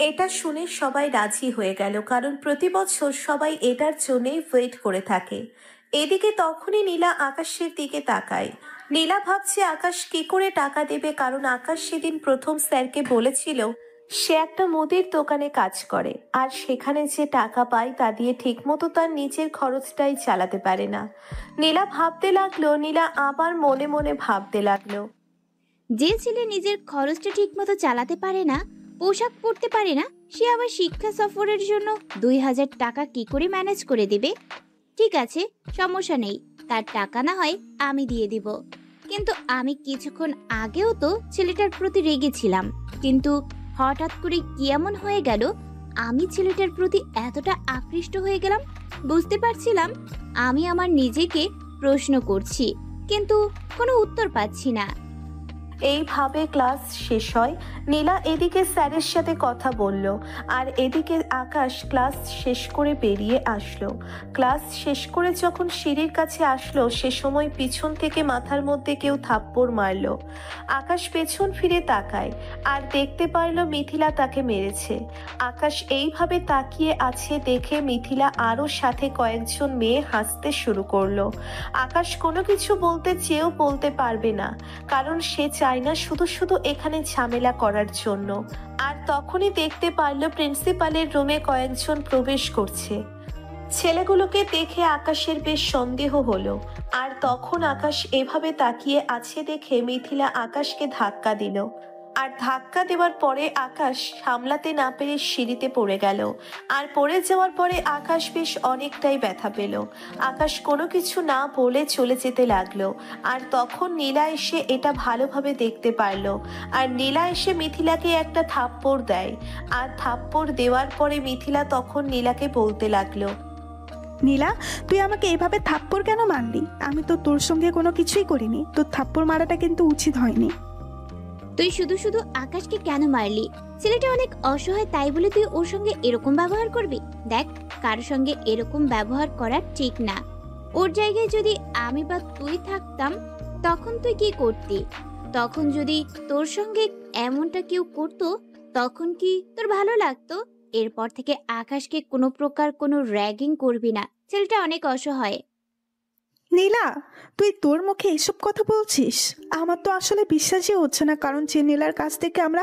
এটা শুনে সবাই রাজি হয়ে গেল, কারণ প্রতি বছর সবাই এটার জন্যই ওয়েট করে থাকে। এদিকে তখনই নীলা আকাশের দিকে তাকায়। নীলা ভাবছে আকাশ কি করে টাকা দেবে, কারণ আকাশ সেদিন প্রথম স্যারকে বলেছিল সে একটা মুদির দোকানে কাজ করে, আর সেখানে যে টাকা পায় তা দিয়ে ঠিকমতো তার নিজের খরচটাই চালাতে পারে না। নীলা ভাবতে লাগলো, নীলা আবার মনে মনে ভাবতে লাগলো, যে ছেলে নিজের খরচটা ঠিকমতো চালাতে পারে না, পোশাক পরতে পারে না, সে আবার শিক্ষা সফরের জন্য 2000 টাকা কি করে ম্যানেজ করে দেবে? ঠিক আছে, সমস্যা নেই, তার টাকা না হয় আমি দিয়ে দিব। কিন্তু আমি কিছুক্ষণ আগেও তো ছেলেটার প্রতি রেগেছিলাম, কিন্তু হঠাৎ করে কি এমন হয়ে গেল আমি ছেলেটার প্রতি এতটা আকৃষ্ট হয়ে গেলাম? বুঝতে পারছিলাম। আমি আমার নিজেকে প্রশ্ন করছি, কিন্তু কোনো উত্তর পাচ্ছি না। এইভাবে ক্লাস শেষ হয়। নীলা এদিকে স্যারের সাথে কথা বলল, আর এদিকে আকাশ ক্লাস শেষ করে বেরিয়ে আসলো। ক্লাস শেষ করে যখন সিঁড়ির কাছে আসলো সে সময় পিছন থেকে মাথার মধ্যে কেউ থাপ্পড় মারলো। আকাশ পেছন ফিরে তাকায় আর দেখতে পারলো মিথিলা তাকে মেরেছে। আকাশ এইভাবে তাকিয়ে আছে দেখে মিথিলা আরও সাথে কয়েকজন মেয়ে হাসতে শুরু করলো। আকাশ কোনো কিছু বলতে চেয়েও বলতে পারবে না, কারণ সে চায় না শুধু শুধু এখানে ঝামেলা করার জন্য। আর তখনই দেখতে পারলো প্রিন্সিপালের রুমে কয়েকজন প্রবেশ করছে। ছেলেগুলোকে দেখে আকাশের বেশ সন্দেহ হলো, আর তখন আকাশ এভাবে তাকিয়ে আছে দেখে মিথিলা আকাশকে ধাক্কা দিল, আর ধাক্কা দেওয়ার পরে আকাশ সামলাতে না পেরে সিঁড়িতে পড়ে গেল। আর পড়ে যাওয়ার পরে আকাশ বেশ অনেকটাই ব্যথা পেল। আকাশ কোনো কিছু না বলে চলে যেতে লাগলো, আর তখন নীলা এসে এটা ভালোভাবে দেখতে পারলো। আর নীলা এসে মিথিলাকে একটা থাপ্পড় দেয়, আর থাপ্পড় দেওয়ার পরে মিথিলা তখন নীলাকে বলতে লাগলো, নীলা, তুই আমাকে এভাবে থাপ্পড় কেন মারলি? আমি তো তোর সঙ্গে কোনো কিছুই করিনি। তোর থাপ্পড় মারাটা কিন্তু উচিত হয়নি। তুই শুধু শুধু আকাশকে কেন মারলি? ছেলেটা অনেক অসহায়, তাই বলে তুই ওর সঙ্গে এরকম ব্যবহার করবি? দেখ, কার সঙ্গে এরকম ব্যবহার করা ঠিক না। ওর জায়গায় যদি আমি বা তুই থাকতাম, তখন তুই কি করতি? তখন যদি তোর সঙ্গে এমনটা কেউ করতো, তখন কি তোর ভালো লাগতো? এরপর থেকে আকাশকে কোনো প্রকার কোনো র্যাগিং করবি না। ছেলেটা অনেক অসহায়। নীলা, তুই তোর মুখে এসব কথা বলছিস? আমার তো আসলে বিশ্বাসই হচ্ছে না, কারণ যে নীলার কাছ থেকে আমরা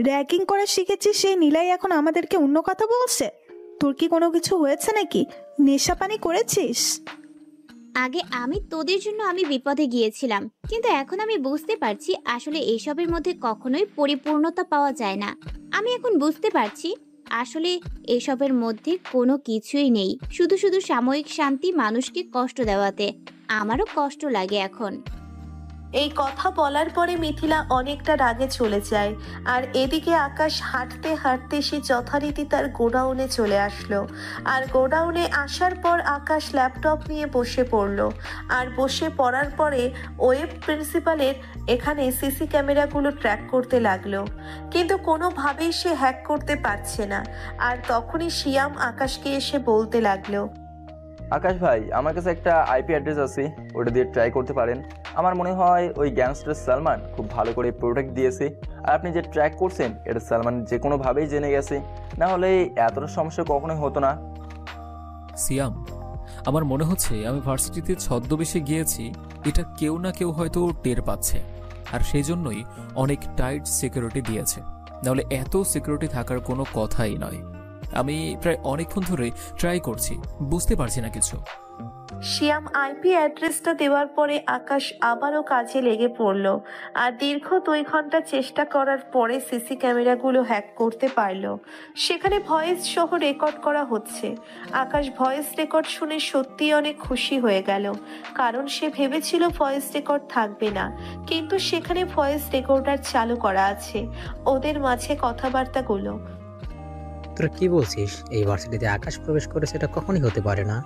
র্যাগিং করা শিখেছি সেই নীলাই এখন আমাদেরকে অন্য কথা বলছে। তোর কি কোনো কিছু হয়েছে নাকি? নেশা পানি করেছিস? আগে আমি তোদের জন্য আমি বিপদে গিয়েছিলাম, কিন্তু এখন আমি বুঝতে পারছি আসলে এসবের মধ্যে কখনোই পরিপূর্ণতা পাওয়া যায় না। আমি এখন বুঝতে পারছি আসলে এসবের মধ্যে কোনো কিছুই নেই, শুধু শুধু সাময়িক শান্তি মানুষকে কষ্ট দেওয়াতে। আমারও কষ্ট লাগে এখন। এই কথা বলার পরে মিথিলা অনেকটা রাগে চলে যায়। আর এদিকে আকাশ হাঁটতে হাঁটতে সে যথারীতি তার গোডাউনে চলে আসলো। আর গোডাউনে আসার পর আকাশ ল্যাপটপ নিয়ে বসে পড়লো। আর বসে পড়ার পরে ওয়েব প্রিন্সিপালের এখানে সিসি ক্যামেরাগুলো ট্র্যাক করতে লাগলো, কিন্তু কোনোভাবেই সে হ্যাক করতে পারছে না। আর তখনই শিয়াম আকাশকে এসে বলতে লাগলো, আকাশ ভাই, আমার কাছে একটা আইপি অ্যাড্রেস আছে, ওটা দিয়ে ট্রাই করতে পারেন। আমার মনে হয় ওই গ্যাংস্টার সালমান খুব ভালো করে প্রোটেক্ট দিয়েছে। আর আপনি যে ট্র্যাক করছেন এটা সালমান যে কোনোভাবেই জেনে গেছে, না হলে এতটা সমস্যা কখনোই হতো না। সিয়াম, আমার মনে হচ্ছে আমি ভার্সিটিতে ছদ্মবেশে গিয়েছি, এটা কেউ না কেউ হয়তো টের পাচ্ছে, আর সেই জন্যই অনেক টাইট সিকিউরিটি দিয়েছে, নাহলে এত সিকিউরিটি থাকার কোনো কথাই নয়। আমি প্রায় অনেকক্ষণ ধরে ট্রাই করছি, বুঝতে পারছি না কিছু। শিয়াম আইপি অ্যাড্রেসটা দেওয়ার পরে আকাশ আবারও কাজে লেগে পড়ল। আর দীর্ঘ 2 ঘন্টা চেষ্টা করার পরে সিসি ক্যামেরাগুলো হ্যাক করতে পারল। সেখানে ভয়েস সহ রেকর্ড করা হচ্ছে। আকাশ ভয়েস রেকর্ড শুনে সত্যিই অনেক খুশি হয়ে গেল, কারণ সে ভেবেছিল ভয়েস রেকর্ড থাকবে না, কিন্তু সেখানে ভয়েস রেকর্ডার চালু করা আছে। ওদের মাঝে কথাবার্তাগুলো। তোরা কি বলছিস? এই ভার্সিটিতে আকাশ প্রবেশ করেছে, এটা কখনই হতে পারে না।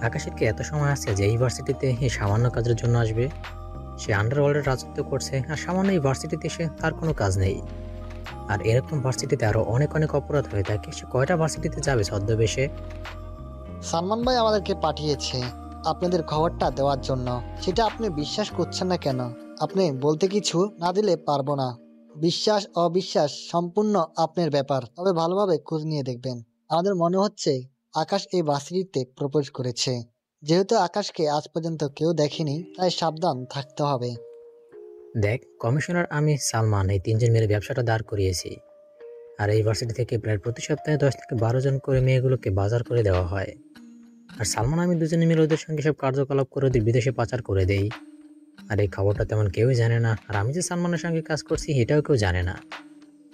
আকাশের কি এত সময় আছে যে এই ভার্সিটিতে এই সামান্য কাজের জন্য আসবে? সে আন্ডারওয়ার্ল্ডের রাজত্ব করছে, আর সামান্য এই ভার্সিটিতে এসে তার কোনো কাজ নেই। আর এরকম ভার্সিটিতে আরো অনেক অনেক অপরাধ হয়ে থাকে। সে কয়টা ভার্সিটিতে যাবে ছদ্মবেশে? সালমান ভাই আমাদেরকে পাঠিয়েছে আপনাদের খবরটা দেওয়ার জন্য। সেটা আপনি বিশ্বাস করছেন না কেন? আপনি বলতে কিছু না দিলে পারবো না। বিশ্বাস অবিশ্বাস সম্পূর্ণ আপনার ব্যাপার, তবে ভালোভাবে খোঁজ নিয়ে দেখবেন। আমাদের মনে হচ্ছে আকাশ এই ভার্সিটিতে প্রপোজ করেছে। যেহেতু আকাশকে আজ পর্যন্ত কেউ দেখেনি, তাই সাবধান থাকতে হবে। দেখ কমিশনার, আমি সালমান, এই 3 জন মিলে ব্যবসাটা দাঁড় করিয়েছি। আর এই ভার্সিটি থেকে প্রায় প্রতি সপ্তাহে 10 থেকে 12 জন করে মেয়েগুলোকে বাজার করে দেওয়া হয়। আর সালমান আমি দুজনে মিলে ওদের সঙ্গে সব কার্যকলাপ করে ওদের বিদেশে পাচার করে দেই। আর এই খবরটা তেমন কেউই জানে না। আর আমি যে সালমানের সঙ্গে কাজ করছি এটাও কেউ জানে না।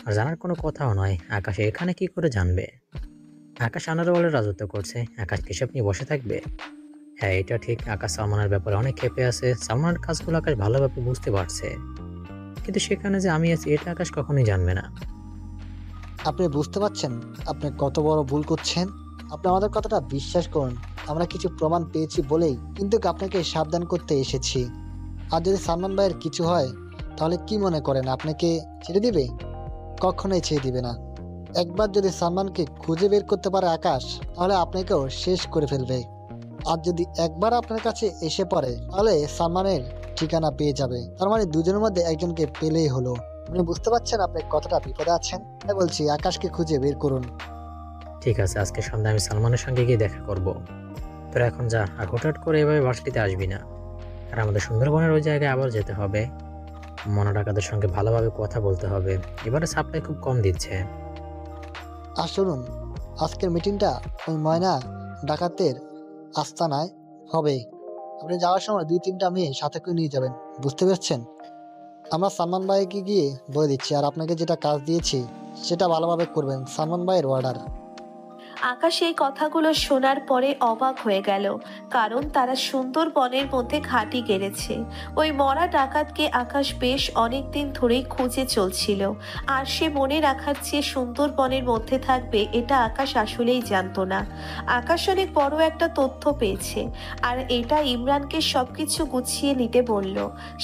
আর জানার কোনো কথাও নয়। আকাশ এখানে কি করে জানবে? আকাশ আন্ডারওয়ার্ল্ডে রাজত্ব করছে, আকাশ কিসব নিয়ে বসে থাকবে? হ্যাঁ, এটা ঠিক, আকাশ সালমানের ব্যাপারে অনেক ক্ষেপে আছে। সালমানের কাজগুলো আকাশ ভালোভাবে বুঝতে পারছে, কিন্তু সেখানে যে আমি আছি এটা আকাশ কখনোই জানবে না। আপনি বুঝতে পারছেন আপনি কত বড় ভুল করছেন? আপনি আমাদের কথাটা বিশ্বাস করুন। আমরা কিছু প্রমাণ পেয়েছি বলেই কিন্তু আপনাকে সাবধান করতে এসেছি। আর যদি সালমান ভাইয়ের কিছু হয় তাহলে কি মনে করেন আপনাকে ছেড়ে দিবে? কখনোই ছেড়ে দিবে না। একবার যদি সালমানকে খুঁজে বের করতে পারে আকাশ, তাহলে আপনাকেও শেষ করে ফেলবে। আর যদি একবার আপনার কাছে এসে পড়ে তাহলে সালমানের ঠিকানা পেয়ে যাবে। তার মানে দুজনের মধ্যে একজনকে পেলেই হলো। আপনি বুঝতে পারছেন আপনি কতটা বিপদে আছেন? তাই বলছি আকাশকে খুঁজে বের করুন। ঠিক আছে, আজকে সন্ধ্যায় আমি সালমানের সঙ্গে গিয়ে দেখা করব। তোরা এখন যা, আর হঠাৎ করে এভাবে ভার্সিটিতে আসবি না। আর আমাদের সুন্দরবনের ওই জায়গায় আবার যেতে হবে। মনা ডাকাতের সঙ্গে ভালোভাবে কথা বলতে হবে। এবারে সাপ্লাই খুব কম দিচ্ছে। আর শুনুন, আজকের মিটিংটা ওই ময়না ডাকাতের আস্তানায় হবে। আপনি যাওয়ার সময় 2-3টা মেয়ে সাথে করে নিয়ে যাবেন, বুঝতে পারছেন? আমরা সালমান ভাইকে গিয়ে বলে দিচ্ছি, আর আপনাকে যেটা কাজ দিয়েছি সেটা ভালোভাবে করবেন। সালমান ভাইয়ের অর্ডার। আকাশ এই কথাগুলো শোনার পরে অবাক হয়ে গেল, কারণ তারা সুন্দরবনের মধ্যে ঘাঁটি গেড়েছে। ওই মরা ডাকাতকে আকাশ বেশ অনেকদিন ধরেই খুঁজে চলছিল, আর সে মনে রাখার চেয়ে সুন্দরবনের মধ্যে থাকবে এটা আকাশ আসলেই জানতো না। আকাশ অনেক বড় একটা তথ্য পেয়েছে, আর এটা ইমরানকে সবকিছু গুছিয়ে নিতে বলল।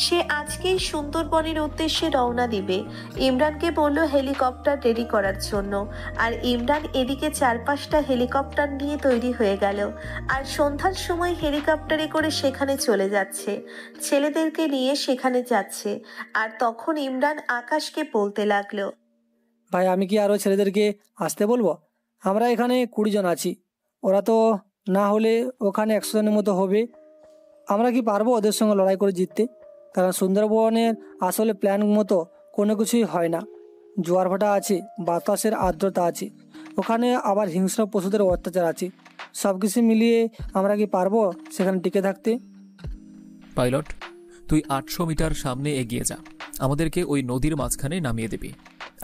সে আজকেই সুন্দরবনের উদ্দেশ্যে রওনা দিবে। ইমরানকে বলল হেলিকপ্টার রেডি করার জন্য, আর ইমরান এদিকে 4-5টা হেলিকপ্টার নিয়ে তৈরি হয়ে গেল, আর সন্ধ্যার সময় হেলিকপ্টারে করে সেখানে চলে যাচ্ছে, ছেলেদেরকে নিয়ে সেখানে যাচ্ছে। আর তখন ইমরান আকাশকে বলতে লাগলো, ভাই আমি কি আরও ছেলেদেরকে আসতে বলবো? আমরা এখানে 20 জন আছি, ওরা তো না হলে ওখানে 100 জনের মতো হবে। আমরা কি পারবো ওদের সঙ্গে লড়াই করে জিততে? কারণ সুন্দরবনের আসলে প্ল্যান মতো কোনো কিছুই হয় না। জোয়ার ভাটা আছে, বাতাসের আর্দ্রতা আছে, ওখানে আবার হিংস্র পশুদের অত্যাচার আছে। সব কিছু মিলিয়ে আমরা কি পারবো সেখানে টিকে থাকতে? পাইলট, তুই 800 মিটার সামনে এগিয়ে যা, আমাদেরকে ওই নদীর মাঝখানে নামিয়ে দিবি।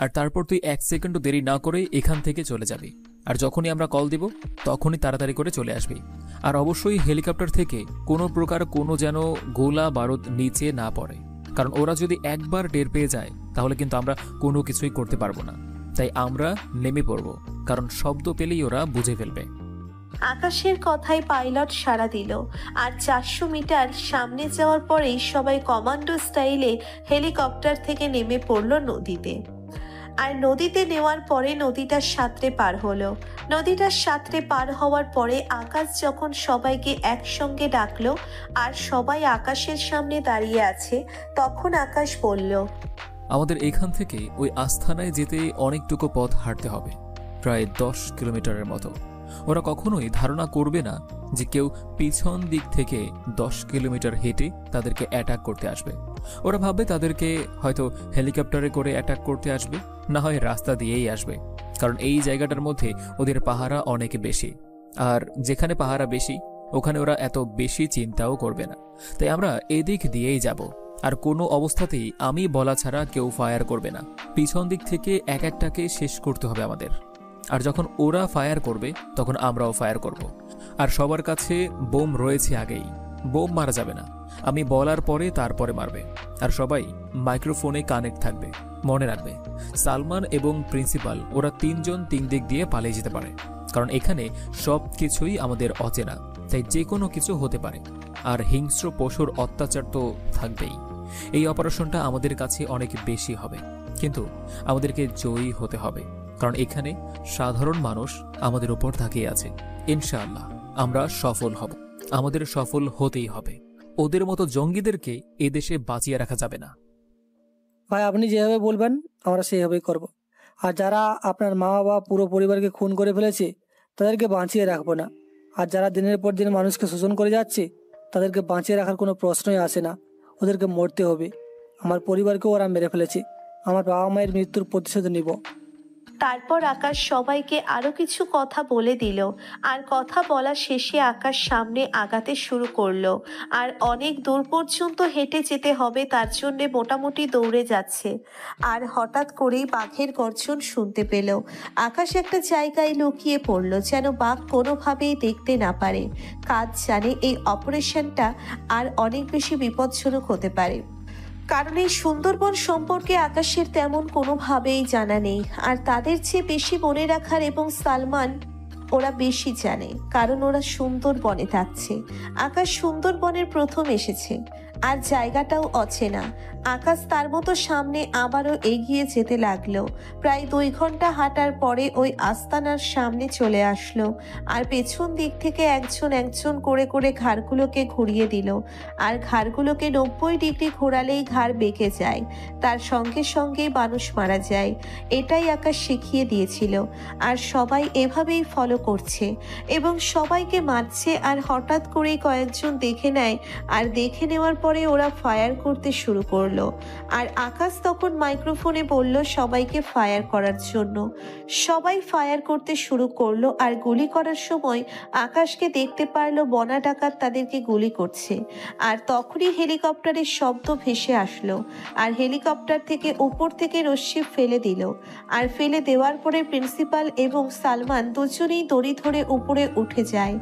আর তারপর তুই 1 সেকেন্ডও দেরি না করে এখান থেকে চলে যাবি। আর যখনই আমরা কল দিব তখনই তাড়াতাড়ি করে চলে আসবি। আর অবশ্যই হেলিকপ্টার থেকে কোনো প্রকার কোনো যেন গোলা বারুদ নিচে না পড়ে, কারণ ওরা যদি একবার টের পেয়ে যায় তাহলে কিন্তু আমরা কোনো কিছুই করতে পারবো না। তাই আমরা নেমে পড়ব, কারণ শব্দ পেলেই ওরা বুঝে ফেলবে। আকাশের কথায় পাইলট সাড়া দিল, আর 400 মিটার সামনে যাওয়ার পরেই সবাই কমান্ডো স্টাইলে হেলিকপ্টার থেকে নেমে পড়ল নদীতে। আর নদীতে নেওয়ার পরে নদীটার সাঁতরে পার হলো। নদীটার সাঁতরে পার হওয়ার পরে আকাশ যখন সবাইকে একসঙ্গে ডাকলো, আর সবাই আকাশের সামনে দাঁড়িয়ে আছে, তখন আকাশ বলল, আমাদের এখান থেকে ওই আস্থানায় যেতে অনেকটুকু পথ হাঁটতে হবে, প্রায় 10 কিলোমিটারের মতো। ওরা কখনোই ধারণা করবে না যে কেউ পিছন দিক থেকে 10 কিলোমিটার হেঁটে তাদেরকে অ্যাটাক করতে আসবে। ওরা ভাববে তাদেরকে হয়তো হেলিকপ্টারে করে অ্যাটাক করতে আসবে, না হয় রাস্তা দিয়েই আসবে, কারণ এই জায়গাটার মধ্যে ওদের পাহারা অনেক বেশি। আর যেখানে পাহারা বেশি ওখানে ওরা এত বেশি চিন্তাও করবে না। তাই আমরা এদিক দিয়েই যাব, আর কোনো অবস্থাতেই আমি বলা ছাড়া কেউ ফায়ার করবে না। পিছন দিক থেকে এক একটাকে শেষ করতে হবে আমাদের। আর যখন ওরা ফায়ার করবে তখন আমরাও ফায়ার করব। আর সবার কাছে বোম রয়েছে আগেই, বোম মারা যাবে না, আমি বলার পরে তারপরে মারবে। আর সবাই মাইক্রোফোনে কানেক্ট থাকবে। মনে রাখবে, সালমান এবং প্রিন্সিপাল ওরা 3 জন 3 দিক দিয়ে পালিয়ে যেতে পারে, কারণ এখানে সব কিছুই আমাদের অচেনা, তাই যে কোনো কিছু হতে পারে। আর হিংস্র পশুর অত্যাচার তো থাকবেই। এই অপারেশনটা আমাদের কাছে অনেক বেশি হবে, কিন্তু আমাদেরকে জয়ী হতে হবে, কারণ এখানে সাধারণ মানুষ আমাদের উপর তাকিয়ে আছে। ইনশাআল্লাহ আমরা সফল হব, আমাদের সফল হতেই হবে। ওদের মতো জঙ্গিদেরকে এদেশে বাঁচিয়ে রাখা যাবে না। ভাই আপনি যেভাবে বলবেন আমরা সেইভাবেই করব। আর যারা আপনার মা বাবা পুরো পরিবারকে খুন করে ফেলেছে তাদেরকে বাঁচিয়ে রাখবো না। আর যারা দিনের পর দিন মানুষকে শোষণ করে যাচ্ছে তাদেরকে বাঁচিয়ে রাখার কোনো প্রশ্নই আসে না, ওদেরকে মরতে হবে। আমার পরিবারকেও ওরা মেরে ফেলেছে, আমার বাবা মায়ের মৃত্যুর প্রতিশোধ নিব। তারপর আকাশ সবাইকে আরো কিছু কথা বলে দিল, আর কথা বলা শেষে আকাশ সামনে আগাতে শুরু করলো। আর অনেক দূর পর্যন্ত হেঁটে যেতে হবে, তার জন্য মোটামুটি দৌড়ে যাচ্ছে। আর হঠাৎ করেই বাঘের গর্জন শুনতে পেল। আকাশ একটা জায়গায় লুকিয়ে পড়ল, যেন বাঘ কোনোভাবেই দেখতে না পারে। কাজ জানে এই অপারেশনটা আর অনেক বেশি বিপজ্জনক হতে পারে, কারণ এই সুন্দরবন সম্পর্কে আকাশের তেমন কোনোভাবেই জানা নেই। আর তাদের চেয়ে বেশি মনে রাখার এবং সালমান ওরা বেশি জানে, কারণ ওরা সুন্দরবনে থাকছে। আকাশ সুন্দরবনের প্রথম এসেছে, আর জায়গাটাও অচেনা। আকাশ তার মতো সামনে আবারও এগিয়ে যেতে লাগলো। প্রায় 2 ঘন্টা হাঁটার পরে ওই আস্তানার সামনে চলে আসলো, আর পেছন দিক থেকে একজন একজন করে করে ঘাড়গুলোকে ঘুরিয়ে দিল। আর ঘাড়গুলোকে 90 ডিগ্রি ঘোরালেই ঘাড় বেঁকে যায়, তার সঙ্গে সঙ্গেই মানুষ মারা যায়। এটাই আকাশ শিখিয়ে দিয়েছিল, আর সবাই এভাবেই ফলো করছে এবং সবাইকে মারছে। আর হঠাৎ করেই কয়েকজন দেখে নেয়, আর দেখে নেওয়ার পর পরে ওরা ফায়ার করতে শুরু করলো। আর আকাশ তখন মাইক্রোফোনে বলল সবাইকে ফায়ার করার জন্য। সবাই ফায়ার করতে শুরু করলো। আর গুলি করার সময় আকাশকে দেখতে পারলো বনা ডাকাত তাদেরকে গুলি করছে। আর তখনই হেলিকপ্টারের শব্দ ভেসে আসলো। আর হেলিকপ্টার থেকে উপর থেকে রশ্মি ফেলে দিল। আর ফেলে দেওয়ার পরে প্রিন্সিপাল এবং সালমান দুজনেই দড়ি ধরে উপরে উঠে যায়।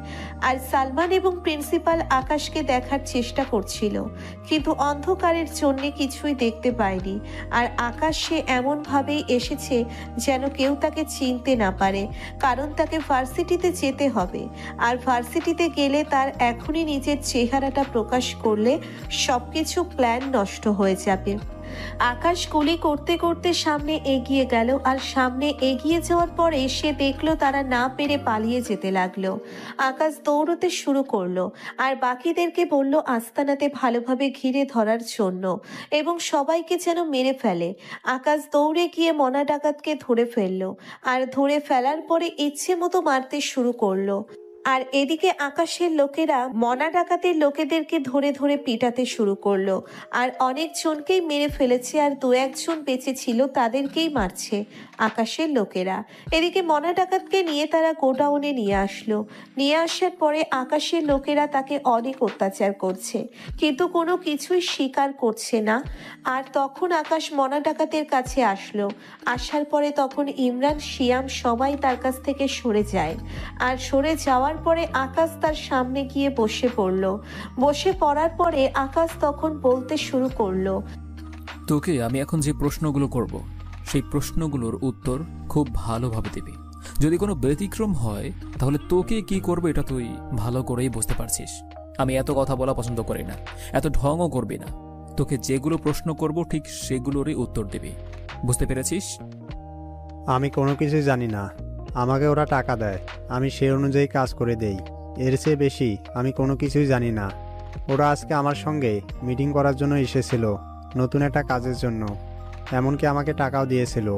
আর সালমান এবং প্রিন্সিপাল আকাশকে দেখার চেষ্টা করছিল, কিন্তু অন্ধকারের জন্য কিছুই দেখতে পায়নি। আর আকাশ সে এমনভাবেই এসেছে যেন কেউ তাকে চিনতে না পারে, কারণ তাকে ভার্সিটিতে যেতে হবে। আর ভার্সিটিতে গেলে তার এখনই নিজের চেহারাটা প্রকাশ করলে সবকিছু প্ল্যান নষ্ট হয়ে যাবে। আকাশ গুলি করতে করতে সামনে এগিয়ে গেল। আর সামনে এগিয়ে যাওয়ার পরে সে দেখলো তারা না পেরে পালিয়ে যেতে লাগলো। আকাশ দৌড়তে শুরু করলো আর বাকিদেরকে বলল আস্তানাতে ভালোভাবে ঘিরে ধরার জন্য এবং সবাইকে যেন মেরে ফেলে। আকাশ দৌড়ে গিয়ে মনা ডাকাতকে ধরে ফেললো। আর ধরে ফেলার পরে ইচ্ছে মতো মারতে শুরু করলো। আর এদিকে আকাশের লোকেরা মনা ডাকাতের লোকেদেরকে ধরে ধরে পিটাতে শুরু করলো। আর অনেকজনকেই মেরে ফেলেছে, আর দু একজন বেঁচে ছিল তাদেরকেই মারছে আকাশের লোকেরা। এদিকে মনা ডাকাতকে নিয়ে তারা গোডাউনে নিয়ে আসলো। নিয়ে আসার পরে আকাশের লোকেরা তাকে অনেক অত্যাচার করছে, কিন্তু কোনো কিছুই স্বীকার করছে না। আর তখন আকাশ মনা ডাকাতের কাছে আসলো। আসার পরে তখন ইমরান, শিয়াম সবাই তার কাছ থেকে সরে যায়। আর সরে যাওয়ার পরে আকাশ তার সামনে গিয়ে বসে পড়ল। বসে পড়ার পরে আকাশ তখন বলতে শুরু করলো, তোকে আমি এখন যে প্রশ্নগুলো করব সেই প্রশ্নগুলোর উত্তর খুব ভালোভাবে দিবি। যদি কোনো ব্যতিক্রম হয় তাহলে তোকে কি করবে এটা তুই ভালো করেই বুঝতে পারছিস। আমি এত কথা বলা পছন্দ করি না, এত ঢংও করবি না। তোকে যেগুলো প্রশ্ন করব ঠিক সেগুলোরই উত্তর দিবি, বুঝতে পেরেছিস? আমি কোনো কিছু জানি না, আমাকে ওরা টাকা দেয়, আমি সেই অনুযায়ী কাজ করে দেই। এর চেয়ে বেশি আমি কোনো কিছুই জানি না। ওরা আজকে আমার সঙ্গে মিটিং করার জন্য এসেছিল, নতুন একটা কাজের জন্য, এমনকি আমাকে টাকাও দিয়েছিল।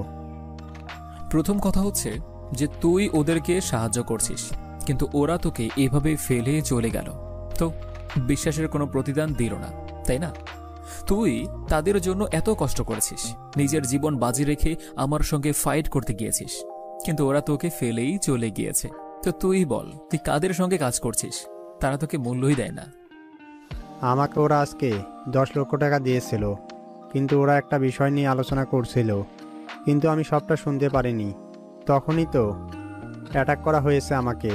প্রথম কথা হচ্ছে যে তুই ওদেরকে সাহায্য করছিস, কিন্তু ওরা তোকে এভাবে ফেলে চলে গেল তো বিশ্বাসের কোনো প্রতিদান দিল না, তাই না? তুই তাদের জন্য এত কষ্ট করেছিস, নিজের জীবন বাজি রেখে আমার সঙ্গে ফাইট করতে গিয়েছিস, কিন্তু ওরা তোকে ফেলেই চলে গিয়েছে। তো তুই বল, তুই কাদের সঙ্গে কাজ করছিস? তারা তোকে মূল্যই দেয় না। আমাকে ওরা আজকে 10 লক্ষ টাকা দিয়েছিল, কিন্তু ওরা একটা বিষয় নিয়ে আলোচনা করছিল, কিন্তু আমি সবটা শুনতে পারিনি। তখনই তো অ্যাটাক করা হয়েছে আমাকে।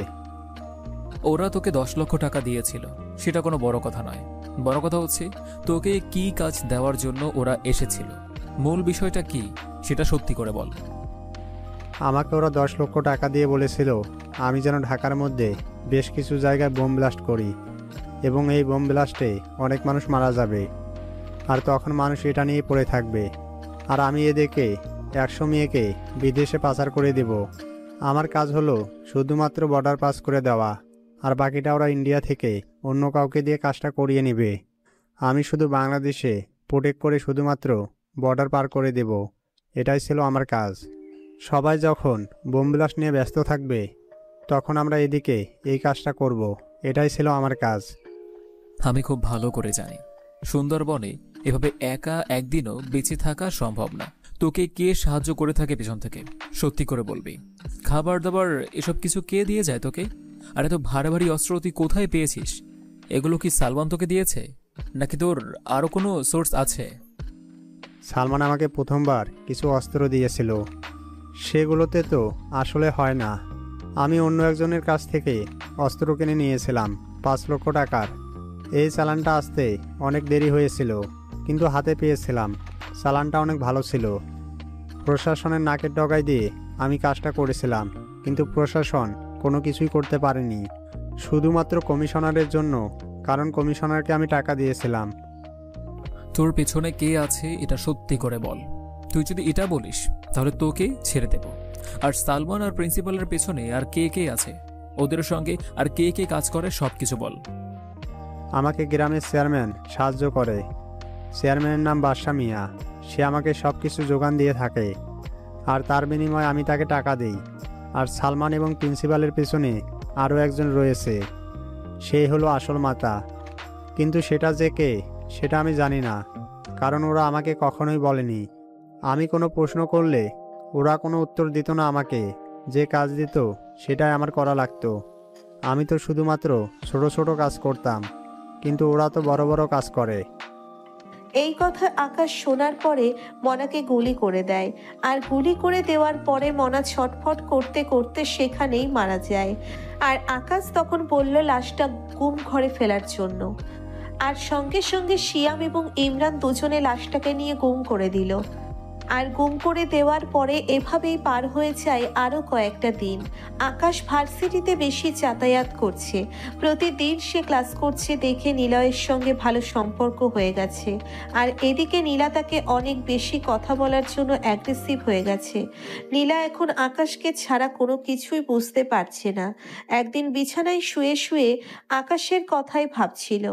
ওরা তোকে 10 লক্ষ টাকা দিয়েছিল, সেটা কোনো বড় কথা নয়। বড় কথা হচ্ছে তোকে কি কাজ দেওয়ার জন্য ওরা এসেছিল। মূল বিষয়টা কি সেটা সত্যি করে বল। আমাকে ওরা 10 লক্ষ টাকা দিয়ে বলেছিল আমি যেন ঢাকার মধ্যে বেশ কিছু জায়গায় বোম ব্লাস্ট করি, এবং এই বোম ব্লাস্টে অনেক মানুষ মারা যাবে, আর তখন মানুষ এটা নিয়ে পড়ে থাকবে, আর আমি এদেরকে 100 মেয়েকে বিদেশে পাচার করে দেব। আমার কাজ হলো শুধুমাত্র বর্ডার পাস করে দেওয়া, আর বাকিটা ওরা ইন্ডিয়া থেকে অন্য কাউকে দিয়ে কাজটা করিয়ে নেবে। আমি শুধু বাংলাদেশে প্রোটেক্ট করে শুধুমাত্র বর্ডার পার করে দেব, এটাই ছিল আমার কাজ। সবাই যখন বোম ব্লাস্ট নিয়ে ব্যস্ত থাকবে তখন আমরা এদিকে এই কাজটা করব, এটাই ছিল আমার কাজ। আমি খুব ভালো করে জানি সুন্দরবনে এভাবে একা একদিনও বেঁচে থাকা সম্ভব না। তোকে কে সাহায্য করে থাকে পেছন থেকে? সত্যি করে বলবি, খাবার দাবার এসব কিছু কে দিয়ে যায় তোকে? আর এত ভারী ভারী অস্ত্র তুই কোথায় পেয়েছিস? এগুলো কি সালমান তোকে দিয়েছে, নাকি তোর আরও কোনো সোর্স আছে? সালমান আমাকে প্রথমবার কিছু অস্ত্র দিয়েছিল, সেগুলোতে তো আসলে হয় না। আমি অন্য একজনের কাছ থেকে অস্ত্র কিনে নিয়েছিলাম 5 লক্ষ টাকার। এই চালানটা আসতে অনেক দেরি হয়েছিল, কিন্তু হাতে পেয়েছিলাম। চালানটা অনেক ভালো ছিল। প্রশাসনের নাকের ডগায় দিয়ে আমি কাজটা করেছিলাম, কিন্তু প্রশাসন কোনো কিছুই করতে পারেনি, শুধুমাত্র কমিশনারের জন্য, কারণ কমিশনারকে আমি টাকা দিয়েছিলাম। তোর পেছনে কে আছে এটা সত্যি করে বল। তুই যদি এটা বলিস তাহলে তোকে ছেড়ে দেব। আর সালমান আর প্রিন্সিপালের পেছনে আর কে কে আছে, ওদের সঙ্গে আর কে কে কাজ করে সব কিছু বল। আমাকে গ্রামের চেয়ারম্যান সাহায্য করে। চেয়ারম্যানের নাম বাদশা মিয়া। সে আমাকে সব কিছু যোগান দিয়ে থাকে, আর তার বিনিময়ে আমি তাকে টাকা দিই। আর সালমান এবং প্রিন্সিপালের পেছনে আরও একজন রয়েছে, সেই হলো আসল মাতা। কিন্তু সেটা যে কে সেটা আমি জানি না, কারণ ওরা আমাকে কখনোই বলেনি। আমি কোনো প্রশ্ন করলে ওরা কোনো উত্তর দিত না আমাকে। যে কাজ দিত সেটাই আমার করা লাগতো। আমি তো শুধুমাত্র ছোট ছোট কাজ করতাম, কিন্তু ওরা তো বড় বড় কাজ করে। এই কথা আকাশ শোনার পরে মনাকে গুলি করে দেয়, আর গুলি করে দেওয়ার পরে মনা ছটফট করতে করতে সেখানেই মারা যায়। আর আকাশ তখন বলল লাশটা গুম ঘরে ফেলার জন্য, আর সঙ্গে সঙ্গে শিয়াম এবং ইমরান দুজনে লাশটাকে নিয়ে গুম করে দিল। আর গুম করে দেওয়ার পরে এভাবেই পার হয়ে যায় আরও কয়েকটা দিন। আকাশ ভার্সিটিতে বেশি যাতায়াত করছে, প্রতিদিন সে ক্লাস করছে দেখে নিলয়ের সঙ্গে ভালো সম্পর্ক হয়ে গেছে। আর এদিকে নীলা তাকে অনেক বেশি কথা বলার জন্য অ্যাগ্রেসিভ হয়ে গেছে। নীলা এখন আকাশকে ছাড়া কোনো কিছুই বুঝতে পারছে না। একদিন বিছানায় শুয়ে শুয়ে আকাশের কথাই ভাবছিল।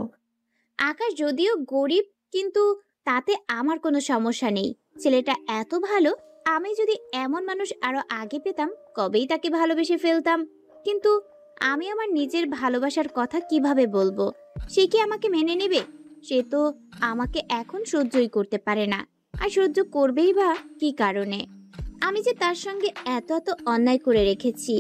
আকাশ যদিও গরিব, কিন্তু তাতে আমার কোনো সমস্যা নেই। ছেলেটা এত ভালো, আমি যদি এমন মানুষ আরো আগে পেতাম কবেই তাকে ভালোবেসে ফেলতাম। কিন্তু আমি আমার নিজের ভালোবাসার কথা কিভাবে বলবো? সে কি আমাকে মেনে নেবে? সে তো আমাকে এখন সহ্যই করতে পারে না, আর সহ্য করবেই বা কি কারণে? আমি যে তার সঙ্গে এত এত অন্যায় করে রেখেছি,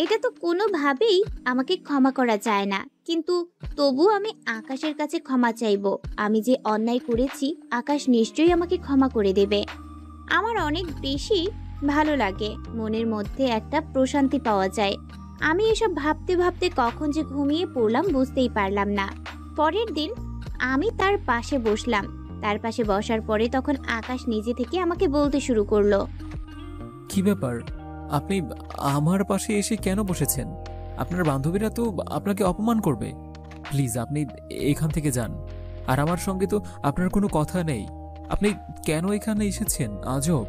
এটা তো কোনোভাবেই আমাকে ক্ষমা করা যায় না। কিন্তু তবু আমি আকাশের কাছে ক্ষমা চাইবো। আমি যে অন্যায় করেছি আকাশ নিশ্চয়ই আমাকে ক্ষমা করে দেবে। আমার অনেক বেশি ভালো লাগে, মনের মধ্যে একটা প্রশান্তি পাওয়া যায়। আমি এসব ভাবতে ভাবতে কখন যে ঘুমিয়ে পড়লাম বুঝতেই পারলাম না। পরের দিন আমি তার পাশে বসলাম। তার পাশে বসার পরে তখন আকাশ নিজে থেকে আমাকে বলতে শুরু করলো, কি ব্যাপার, আপনি আমার পাশে এসে কেন বসেছেন? আপনার বান্ধবীরা তো আপনাকে অপমান করবে। প্লিজ আপনি এখান থেকে যান। আর আমার সঙ্গে তো আপনার কোনো কথা নেই, আপনি কেন এখানে এসেছেন? আজব।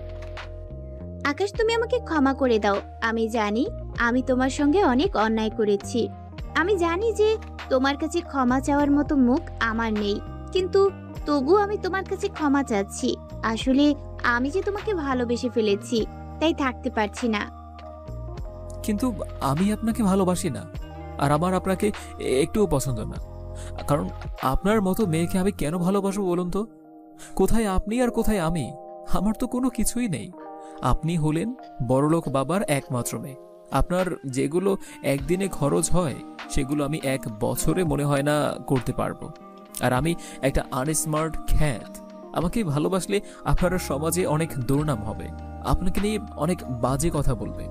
আকাশ, তুমি আমাকে ক্ষমা করে দাও। আমি জানি আমি তোমার সঙ্গে অনেক অন্যায় করেছি। আমি জানি যে তোমার কাছে ক্ষমা চাওয়ার মতো মুখ আমার নেই, কিন্তু তবু আমি তোমার কাছে ক্ষমা চাচ্ছি। আসলে আমি যে তোমাকে ভালোবেসে ফেলেছি, তাই থাকতে পারছি না। কিন্তু আমি আপনাকে ভালোবাসি না, আর আমার আপনাকে একটুও পছন্দ না। কারণ আপনার মতো মেয়েকে আমি কেন ভালোবাসবো বলুন তো? কোথায় আপনি আর কোথায় আমি? আমার তো কোনো কিছুই নেই। আপনি হলেন বড়লোক বাবার একমাত্র মেয়ে। আপনার যেগুলো একদিনে খরচ হয় সেগুলো আমি 1 বছরে মনে হয় না করতে পারবো। আর আমি একটা আনস্মার্ট খ্যাত। আমাকে ভালোবাসলে আপনার সমাজে অনেক দুর্নাম হবে, আপনাকে নিয়ে অনেক বাজে কথা বলবে।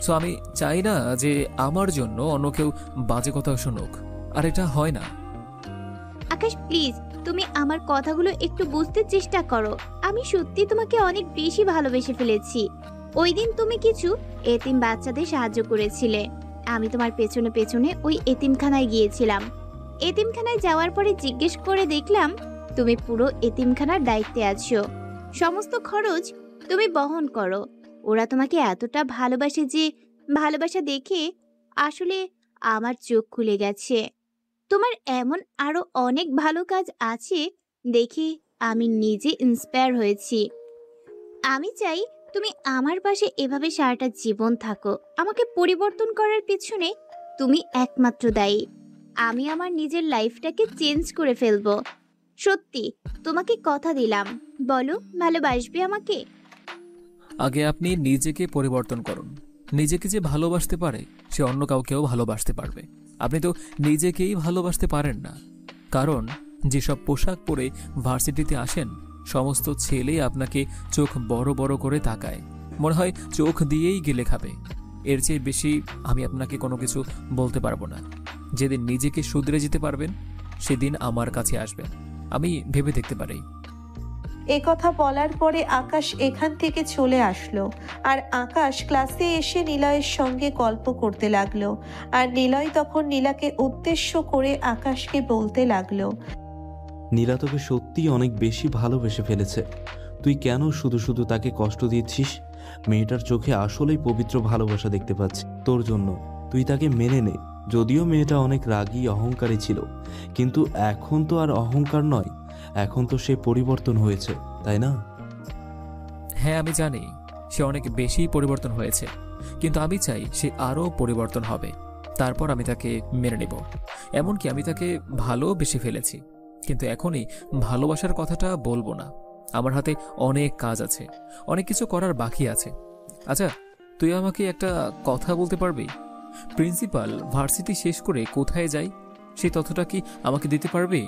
সো আমি চাই না যে আমার জন্য অন্য কেউ বাজে কথা শুনুক, আর এটা হয় না। আকাশ, প্লিজ তুমি আমার কথাগুলো একটু বুঝতে চেষ্টা করো। আমি সত্যি তোমাকে অনেক বেশি ভালোবেসে ফেলেছি। ওই দিন তুমি কিছু এতিম বাচ্চাদের সাহায্য করেছিলে। আমি তোমার পেছনে পেছনে ওই এতিমখানায় গিয়েছিলাম। এতিমখানায় যাওয়ার পরে জিজ্ঞেস করে দেখলাম তুমি পুরো এতিমখানার দায়িত্বে আছো। সমস্ত খরচ তুমি বহন করো। ওরা তোমাকে এতটা ভালোবাসে যে ভালোবাসা দেখে আসলে আমার চোখ খুলে গেছে। তোমার এমন আরো অনেক ভালো কাজ আছে দেখে আমি নিজে ইন্সপায়ার হয়েছি। আমি চাই তুমি আমার পাশে এভাবে সারাটা জীবন থাকো। আমাকে পরিবর্তন করার পিছনে তুমি একমাত্র দায়ী। আমি আমার নিজের লাইফটাকে চেঞ্জ করে ফেলবো। সত্যি, তোমাকে কথা দিলাম। বলো, ভালোবাসবে আমাকে? আগে আপনি নিজেকে পরিবর্তন করুন। নিজেকে যে ভালোবাসতে পারে সে অন্য কাউকেও ভালোবাসতে পারবে। আপনি তো নিজেকেই ভালোবাসতে পারেন না, কারণ যেসব পোশাক পরে ভার্সিটিতে আসেন সমস্ত ছেলে আপনাকে চোখ বড় বড় করে তাকায়, মনে হয় চোখ দিয়েই গিলে খাবে। এর চেয়ে বেশি আমি আপনাকে কোনো কিছু বলতে পারবো না। যেদিন নিজেকে শুধরে যেতে পারবেন সেদিন আমার কাছে আসবেন, আমি ভেবে দেখতে পারি। এ কথা বলার পরে আকাশ এখান থেকে চলে আসলো। আর আকাশ ক্লাসে এসে নিলয়ের সঙ্গে গল্প করতে লাগলো। আর নিলয় তখন নীলাকে উদ্দেশ্য করে আকাশকে বলতে লাগলো, নীলা তোকে সত্যিই অনেক বেশি ভালোবেসে ফেলেছে। তুই কেন শুধু শুধু তাকে কষ্ট দিচ্ছিস? মেয়েটার চোখে আসলেই পবিত্র ভালোবাসা দেখতে পাচ্ছি তোর জন্য। তুই তাকে মেনে নে। যদিও মেয়েটা অনেক রাগী অহংকারী ছিল, কিন্তু এখন তো আর অহংকার নয়, এখন তো সে পরিবর্তন হয়েছে, তাই না? হ্যাঁ, আমি জানি সে অনেক বেশি পরিবর্তন হয়েছে, কিন্তু আমি চাই সে আরও পরিবর্তন হবে। তারপর আমি তাকে মেনে নেব। এমনকি আমি তাকে ভালোবেসে ফেলেছি। কিন্তু এখনই ভালোবাসার কথাটা বলবো না। আমার হাতে অনেক কাজ আছে, অনেক কিছু করার বাকি আছে। আচ্ছা, তুই আমাকে একটা কথা বলতে পারবি? প্রিন্সিপাল ভার্সিটি শেষ করে কোথায় যায় সেই তথ্যটা কি আমাকে দিতে পারবি?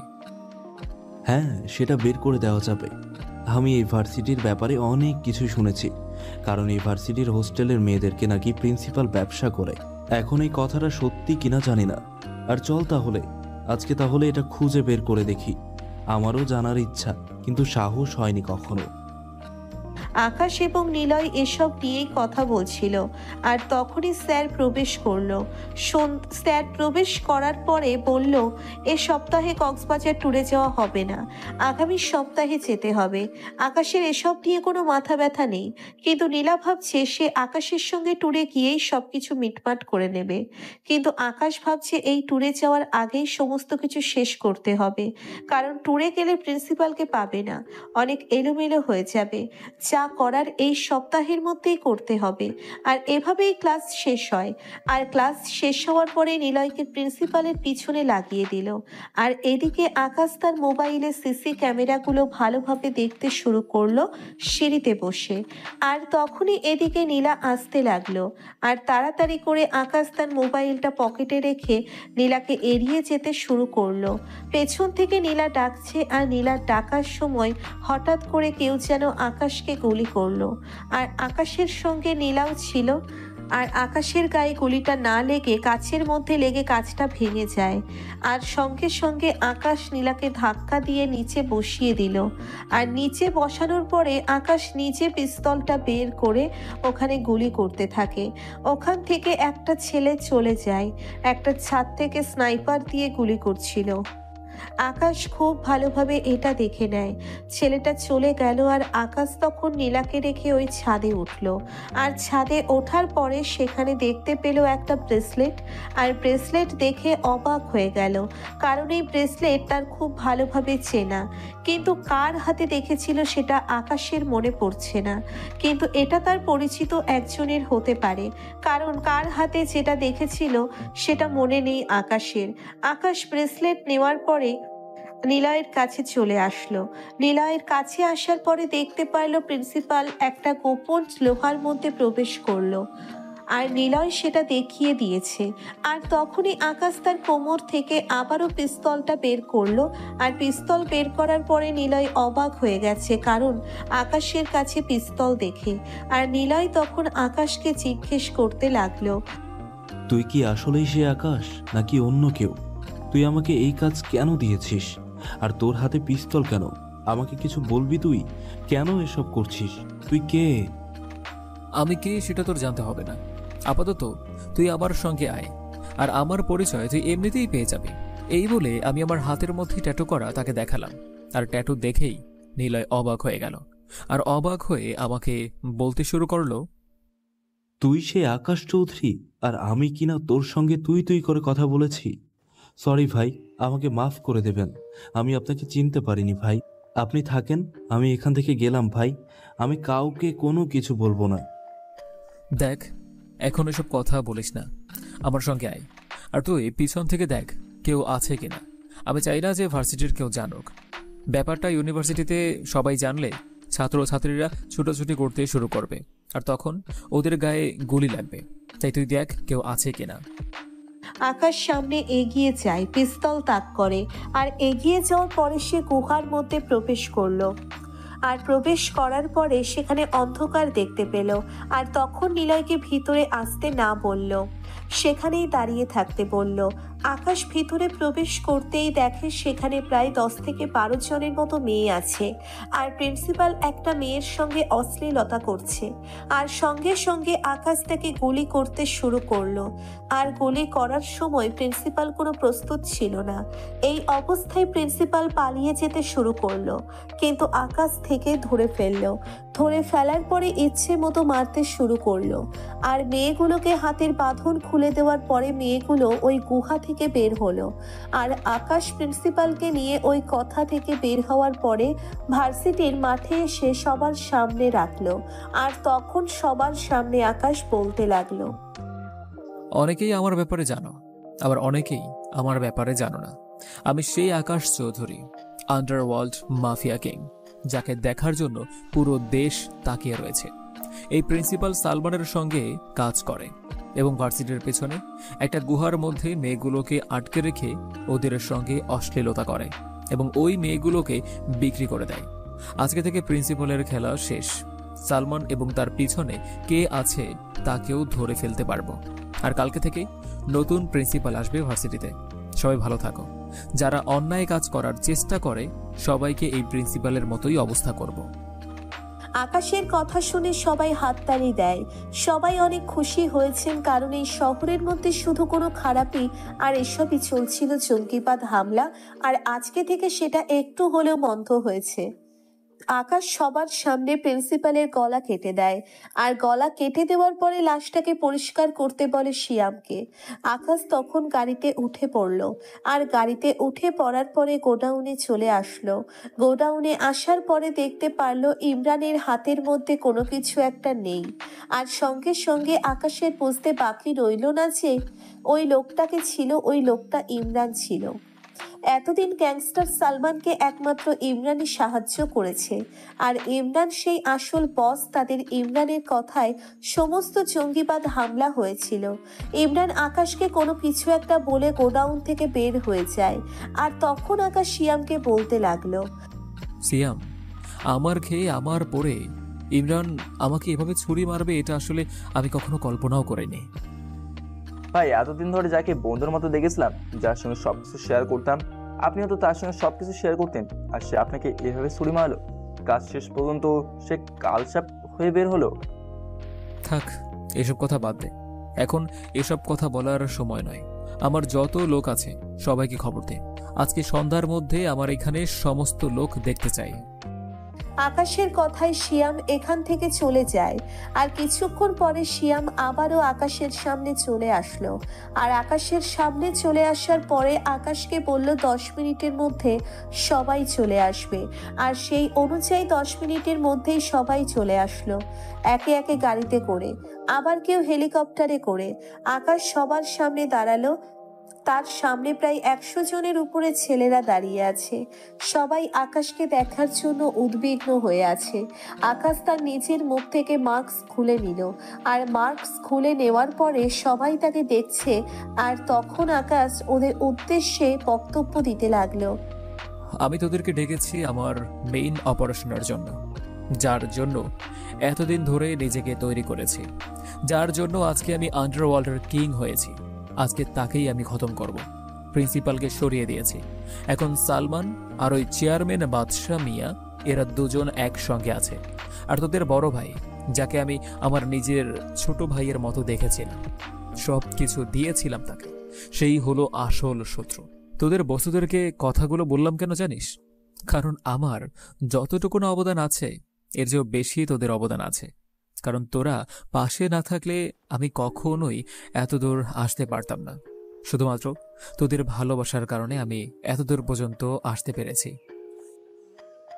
হ্যাঁ, সেটা বের করে দেওয়া যাবে। আমি এই ভার্সিটির ব্যাপারে অনেক কিছু শুনেছি, কারণ এই ভার্সিটির হোস্টেলের মেয়েদেরকে নাকি প্রিন্সিপাল ব্যবসা করে। এখন এই কথাটা সত্যি কিনা জানি না। আর চল তাহলে আজকে এটা খুঁজে বের করে দেখি। আমারও জানার ইচ্ছা, কিন্তু সাহস হয়নি কখনো। আকাশ এবং নিলয় এসব নিয়েই কথা বলছিল, আর তখনই স্যার প্রবেশ করলো। স্যার প্রবেশ করার পরে বলল, এ সপ্তাহে কক্সবাজার ট্যুরে যাওয়া হবে না, আগামী সপ্তাহে যেতে হবে। আকাশের এসব নিয়ে কোনো মাথা ব্যথা নেই, কিন্তু নীলা ভাবছে সে আকাশের সঙ্গে ট্যুরে গিয়েই সবকিছু মিটমাট করে নেবে। কিন্তু আকাশ ভাবছে এই ট্যুরে যাওয়ার আগেই সমস্ত কিছু শেষ করতে হবে, কারণ ট্যুরে গেলে প্রিন্সিপালকে পাবে না, অনেক এলোমেলো হয়ে যাবে। যা করার এই সপ্তাহের মধ্যেই করতে হবে। আর এভাবেই ক্লাস শেষ হয়। আর ক্লাস শেষ হওয়ার পরে নিলয়কে প্রিন্সিপালের পিছনে লাগিয়ে দিল। আর এদিকে আকাশ তার মোবাইলে সিসি ক্যামেরাগুলো ভালোভাবে দেখতে শুরু করলো সিঁড়িতে বসে। আর তখনই এদিকে নীলা আসতে লাগলো। আর তাড়াতাড়ি করে আকাশ তার মোবাইলটা পকেটে রেখে নীলাকে এড়িয়ে যেতে শুরু করলো। পেছন থেকে নীলা ডাকছে, আর নীলা ডাকার সময় হঠাৎ করে কেউ যেন আকাশকে গুলি করলো। আর আকাশের সঙ্গে নীলাও ছিল। আর আকাশের গায়ে গুলিটা না লেগে কাচের মধ্যে লেগে কাচটা ভেঙে যায়। আর সঙ্গে সঙ্গে আকাশ নীলাকে ধাক্কা দিয়ে নিচে বসিয়ে দিল। আর নিচে বসানোর পরে আকাশ নিজে পিস্তলটা বের করে ওখানে গুলি করতে থাকে। ওখান থেকে একটা ছেলে চলে যায়, একটা ছাদ থেকে স্নাইপার দিয়ে গুলি করছিল। আকাশ খুব ভালোভাবে এটা দেখে নেয়। ছেলেটা চলে গেল, আর আকাশ তখন নীলাকে রেখে ওই ছাদে উঠল। আর ছাদে ওঠার পরে সেখানে দেখতে পেল একটা ব্রেসলেট। আর ব্রেসলেট দেখে অবাক হয়ে গেল, কারণ এই ব্রেসলেট তার খুব ভালোভাবে চেনা, কিন্তু কার হাতে দেখেছিল সেটা আকাশের মনে পড়ছে না। কিন্তু এটা তার পরিচিত একজনের হতে পারে, কারণ কার হাতে যেটা দেখেছিল সেটা মনে নেই আকাশের। আকাশ ব্রেসলেট নেওয়ার পরে নিলয়ের কাছে চলে আসলো। নিলয়ের কাছে আসার পরে দেখতে পারলো প্রিন্সিপাল একটা গোপন লোহার মধ্যে প্রবেশ করলো, আর নিলয় সেটা দেখিয়ে দিয়েছে। আর তখনই আকাশ তার কোমর থেকে আবারও পিস্তলটা বের করলো। আর পিস্তল বের করার পরে নিলয় অবাক হয়ে গেছে, কারণ আকাশের কাছে পিস্তল দেখে। আর নিলয় তখন আকাশকে জিজ্ঞেস করতে লাগলো, তুই কি আসলেই সে আকাশ নাকি অন্য কেউ? তুই আমাকে এই কাজ কেন দিয়েছিস? আর তোর হাতে পিস্তল কেন? আমাকে কিছু বলবি? তুই কেন এসব করছিস? তুই কে? আমি কে সেটা তোর জানতে হবে না। আপাতত তুই আমার সঙ্গে আয়, আর আমার পরিচয় তুই এমনিতেই পেয়ে যাবি। এই বলে আমি আমার হাতের মধ্যে ট্যাটু করা তাকে দেখালাম। আর ট্যাটু দেখেই নিলয় অবাক হয়ে গেল, আর অবাক হয়ে আমাকে বলতে শুরু করলো, তুই সে আকাশ চৌধুরী? আর আমি কিনা তোর সঙ্গে তুই তুই করে কথা বলেছি? সরি ভাই, আমাকে মাফ করে দেবেন। আমি আপনাকে চিনতে পারিনি ভাই। আপনি থাকেন, আমি এখান থেকে গেলাম ভাই। আমি কাউকে কোনো কিছু বলবো না। দেখ, এখন এসব কথা বলিস না, আমার সঙ্গে আয়। আর তুই পিছন থেকে দেখ কেউ আছে কিনা। আমি চাই না যে ভার্সিটির কেউ জানুক। ব্যাপারটা ইউনিভার্সিটিতে সবাই জানলে ছাত্রছাত্রীরা ছুটোছুটি করতে শুরু করবে, আর তখন ওদের গায়ে গুলি লাগবে। তাই তুই দেখ কেউ আছে কিনা। আকাশ সামনে এগিয়ে যায়, পিস্তল তাক করে। আর এগিয়ে যাওয়ার পরে সে গুহার মধ্যে প্রবেশ করলো। আর প্রবেশ করার পরে সেখানে অন্ধকার দেখতে পেল। আর তখন নিলয়কে ভিতরে আসতে না বলল, সেখানেই দাঁড়িয়ে থাকতে বলল। আকাশ ভিতরে প্রবেশ করতেই দেখে সেখানে প্রায় 10 থেকে 12 জনের মতো মেয়ে আছে। আর প্রিন্সিপাল একটা মেয়ের সঙ্গে অশ্লীলতা করছে। আর সঙ্গে সঙ্গে আকাশ তাকে গুলি করতে শুরু করলো। আর গুলি করার সময় প্রিন্সিপাল কোনো প্রস্তুত ছিল না। এই অবস্থায় প্রিন্সিপাল পালিয়ে যেতে শুরু করলো, কিন্তু আকাশ থেকে ধরে ফেললো। ধরে ফেলার পরে ইচ্ছে মতো মারতে শুরু করলো। আর মেয়েগুলোকে হাতের বাঁধন খুলে দেওয়ার পরে মেয়েগুলো ওই গুহা থেকে বের হলো। আর আকাশ প্রিন্সিপালকে নিয়ে ওই কথা থেকে বের হওয়ার পরে ভার্সিটির মাঠে এসে সবার সামনে রাখলো। আর তখন সবার সামনে আকাশ বলতে লাগলো, অনেকেই আমার ব্যাপারে জানো, আবার অনেকেই আমার ব্যাপারে জানো না। আমি সেই Akash Chowdhury underworld mafia king, যাকে দেখার জন্য পুরো দেশ তাকিয়ে রয়েছে। এই প্রিন্সিপাল সালমানের সঙ্গে কাজ করে এবং ভার্সিটির পেছনে একটা গুহার মধ্যে মেয়েগুলোকে আটকে রেখে ওদের সঙ্গে অশ্লীলতা করে এবং ওই মেয়েগুলোকে বিক্রি করে দেয়। আজকে থেকে প্রিন্সিপালের খেলা শেষ। সালমান এবং তার পিছনে কে আছে তাকেও ধরে ফেলতে পারবো। আর কালকে থেকে নতুন প্রিন্সিপাল আসবে ভার্সিটিতে। সবাই ভালো থাকো। যারা অন্যায় কাজ করার চেষ্টা করে সবাইকে এই প্রিন্সিপালের মতোই অবস্থা করব। আকাশের কথা শুনে সবাই হাততালি দেয়। সবাই অনেক খুশি হয়েছেন, কারণ এই শহরের মধ্যে শুধু কোনো খারাপই আর এসবই চলছিল, জঙ্গিবাদ হামলা, আর আজকে থেকে সেটা একটু হলেও বন্ধ হয়েছে। আকাশ সবার সামনে প্রিন্সিপালের গলা কেটে দেয়, আর গলা কেটে দেওয়ার পরে লাশটাকে পরিষ্কার করতে বলে শিয়ামকে। আকাশ তখন গাড়িতে উঠে পড়ল, আর গাড়িতে উঠে পড়ার পরে গোডাউনে চলে আসলো। গোডাউনে আসার পরে দেখতে পারলো ইমরানের হাতের মধ্যে কোনো কিছু একটা নেই, আর সঙ্গে সঙ্গে আকাশের বুঝতে বাকি রইল না যে ওই লোকটাকে ছিল, ওই লোকটা ইমরান ছিল। এতদিন গ্যাংস্টার সালমানকে একমাত্র ইমরানই সাহায্য করেছে, আর ইমরান সেই আসল বস। তাদের ইমরানের কথায় সমস্ত জঙ্গিবাদ হামলা হয়েছিল। ইমরান আকাশকে কোনো কিছু একটা বলে গোডাউন থেকে বের হয়ে যায়, আর তখন আকাশ শিয়ামকে বলতে লাগলো, সিয়াম, আমার খেয়ে আমার পরে ইমরান আমাকে এভাবে ছুরি মারবে এটা আসলে আমি কখনো কল্পনাও করিনি। ভাই, এতদিন ধরে যাকে বন্ধুর মতো দেখেছিলাম, যার সঙ্গে সবকিছু শেয়ার করতাম, আপনিও তো তার সঙ্গে সবকিছু শেয়ার করতেন, আর সে আপনাকে এভাবে ছুরি মারলো। কাজ শেষ পর্যন্ত সে কালসাপ হয়ে বের হলো। থাক, এসব কথা বাদ দে। এখন এসব কথা বলার সময় নয়। আমার যত লোক আছে সবাইকে খবর দে। আজকে সন্ধ্যার মধ্যে আমার এখানে সমস্ত লোক দেখতে চাই। আকাশের কথায় শিয়াম এখান থেকে চলে যায়, আর কিছুক্ষণ পরে শিয়াম আবারও আকাশের সামনে চলে আসলো। আর আকাশের সামনে চলে আসার পরে আকাশকে বলল 10 মিনিটের মধ্যে সবাই চলে আসবে, আর সেই অনুযায়ী 10 মিনিটের মধ্যেই সবাই চলে আসলো, একে একে গাড়িতে করে, আবার কেউ হেলিকপ্টারে করে। আকাশ সবার সামনে দাঁড়ালো। তার সামনে প্রায় 100 জনের উপরে ছেলেরা দাঁড়িয়ে আছে। সবাই আকাশকে দেখার জন্য উদ্বিগ্ন হয়ে আছে। আকাশ তার নিজের মুখ থেকে মাস্ক খুলে নিল, আর মাস্ক খুলে নেওয়ার পরে সবাই তাকে দেখছে। আর তখন আকাশ ওদের উদ্দেশ্যে বক্তব্য দিতে লাগলো, আমি তোদেরকে ডেকেছি আমার মেইন অপারেশনের জন্য, যার জন্য এতদিন ধরে নিজেকে তৈরি করেছি, যার জন্য আজকে আমি আন্ডারওয়ার্ল্ডের কিং হয়েছি। আজকে তাকেই আমি খতম করব। প্রিন্সিপালকে সরিয়ে দিয়েছি। এখন সালমান আর ওই চেয়ারম্যান বাদশাহ মিয়া, এরা দুজন একসঙ্গে আছে। আর তোদের বড় ভাই, যাকে আমি আমার নিজের ছোট ভাইয়ের মতো দেখেছিলাম, সব কিছু দিয়েছিলাম তাকে, সেই হলো আসল শত্রু। তোদের বসুদেরকে কথাগুলো বললাম কেন জানিস? কারণ আমার যতটুকু না অবদান আছে এর চেয়েও বেশি তোদের অবদান আছে। কারণ তোরা পাশে না থাকলে আমি কখনোই এতদূর আসতে পারতাম না। শুধুমাত্র তোদের ভালোবাসার কারণে আমি এতদূর পর্যন্ত আসতে পেরেছি।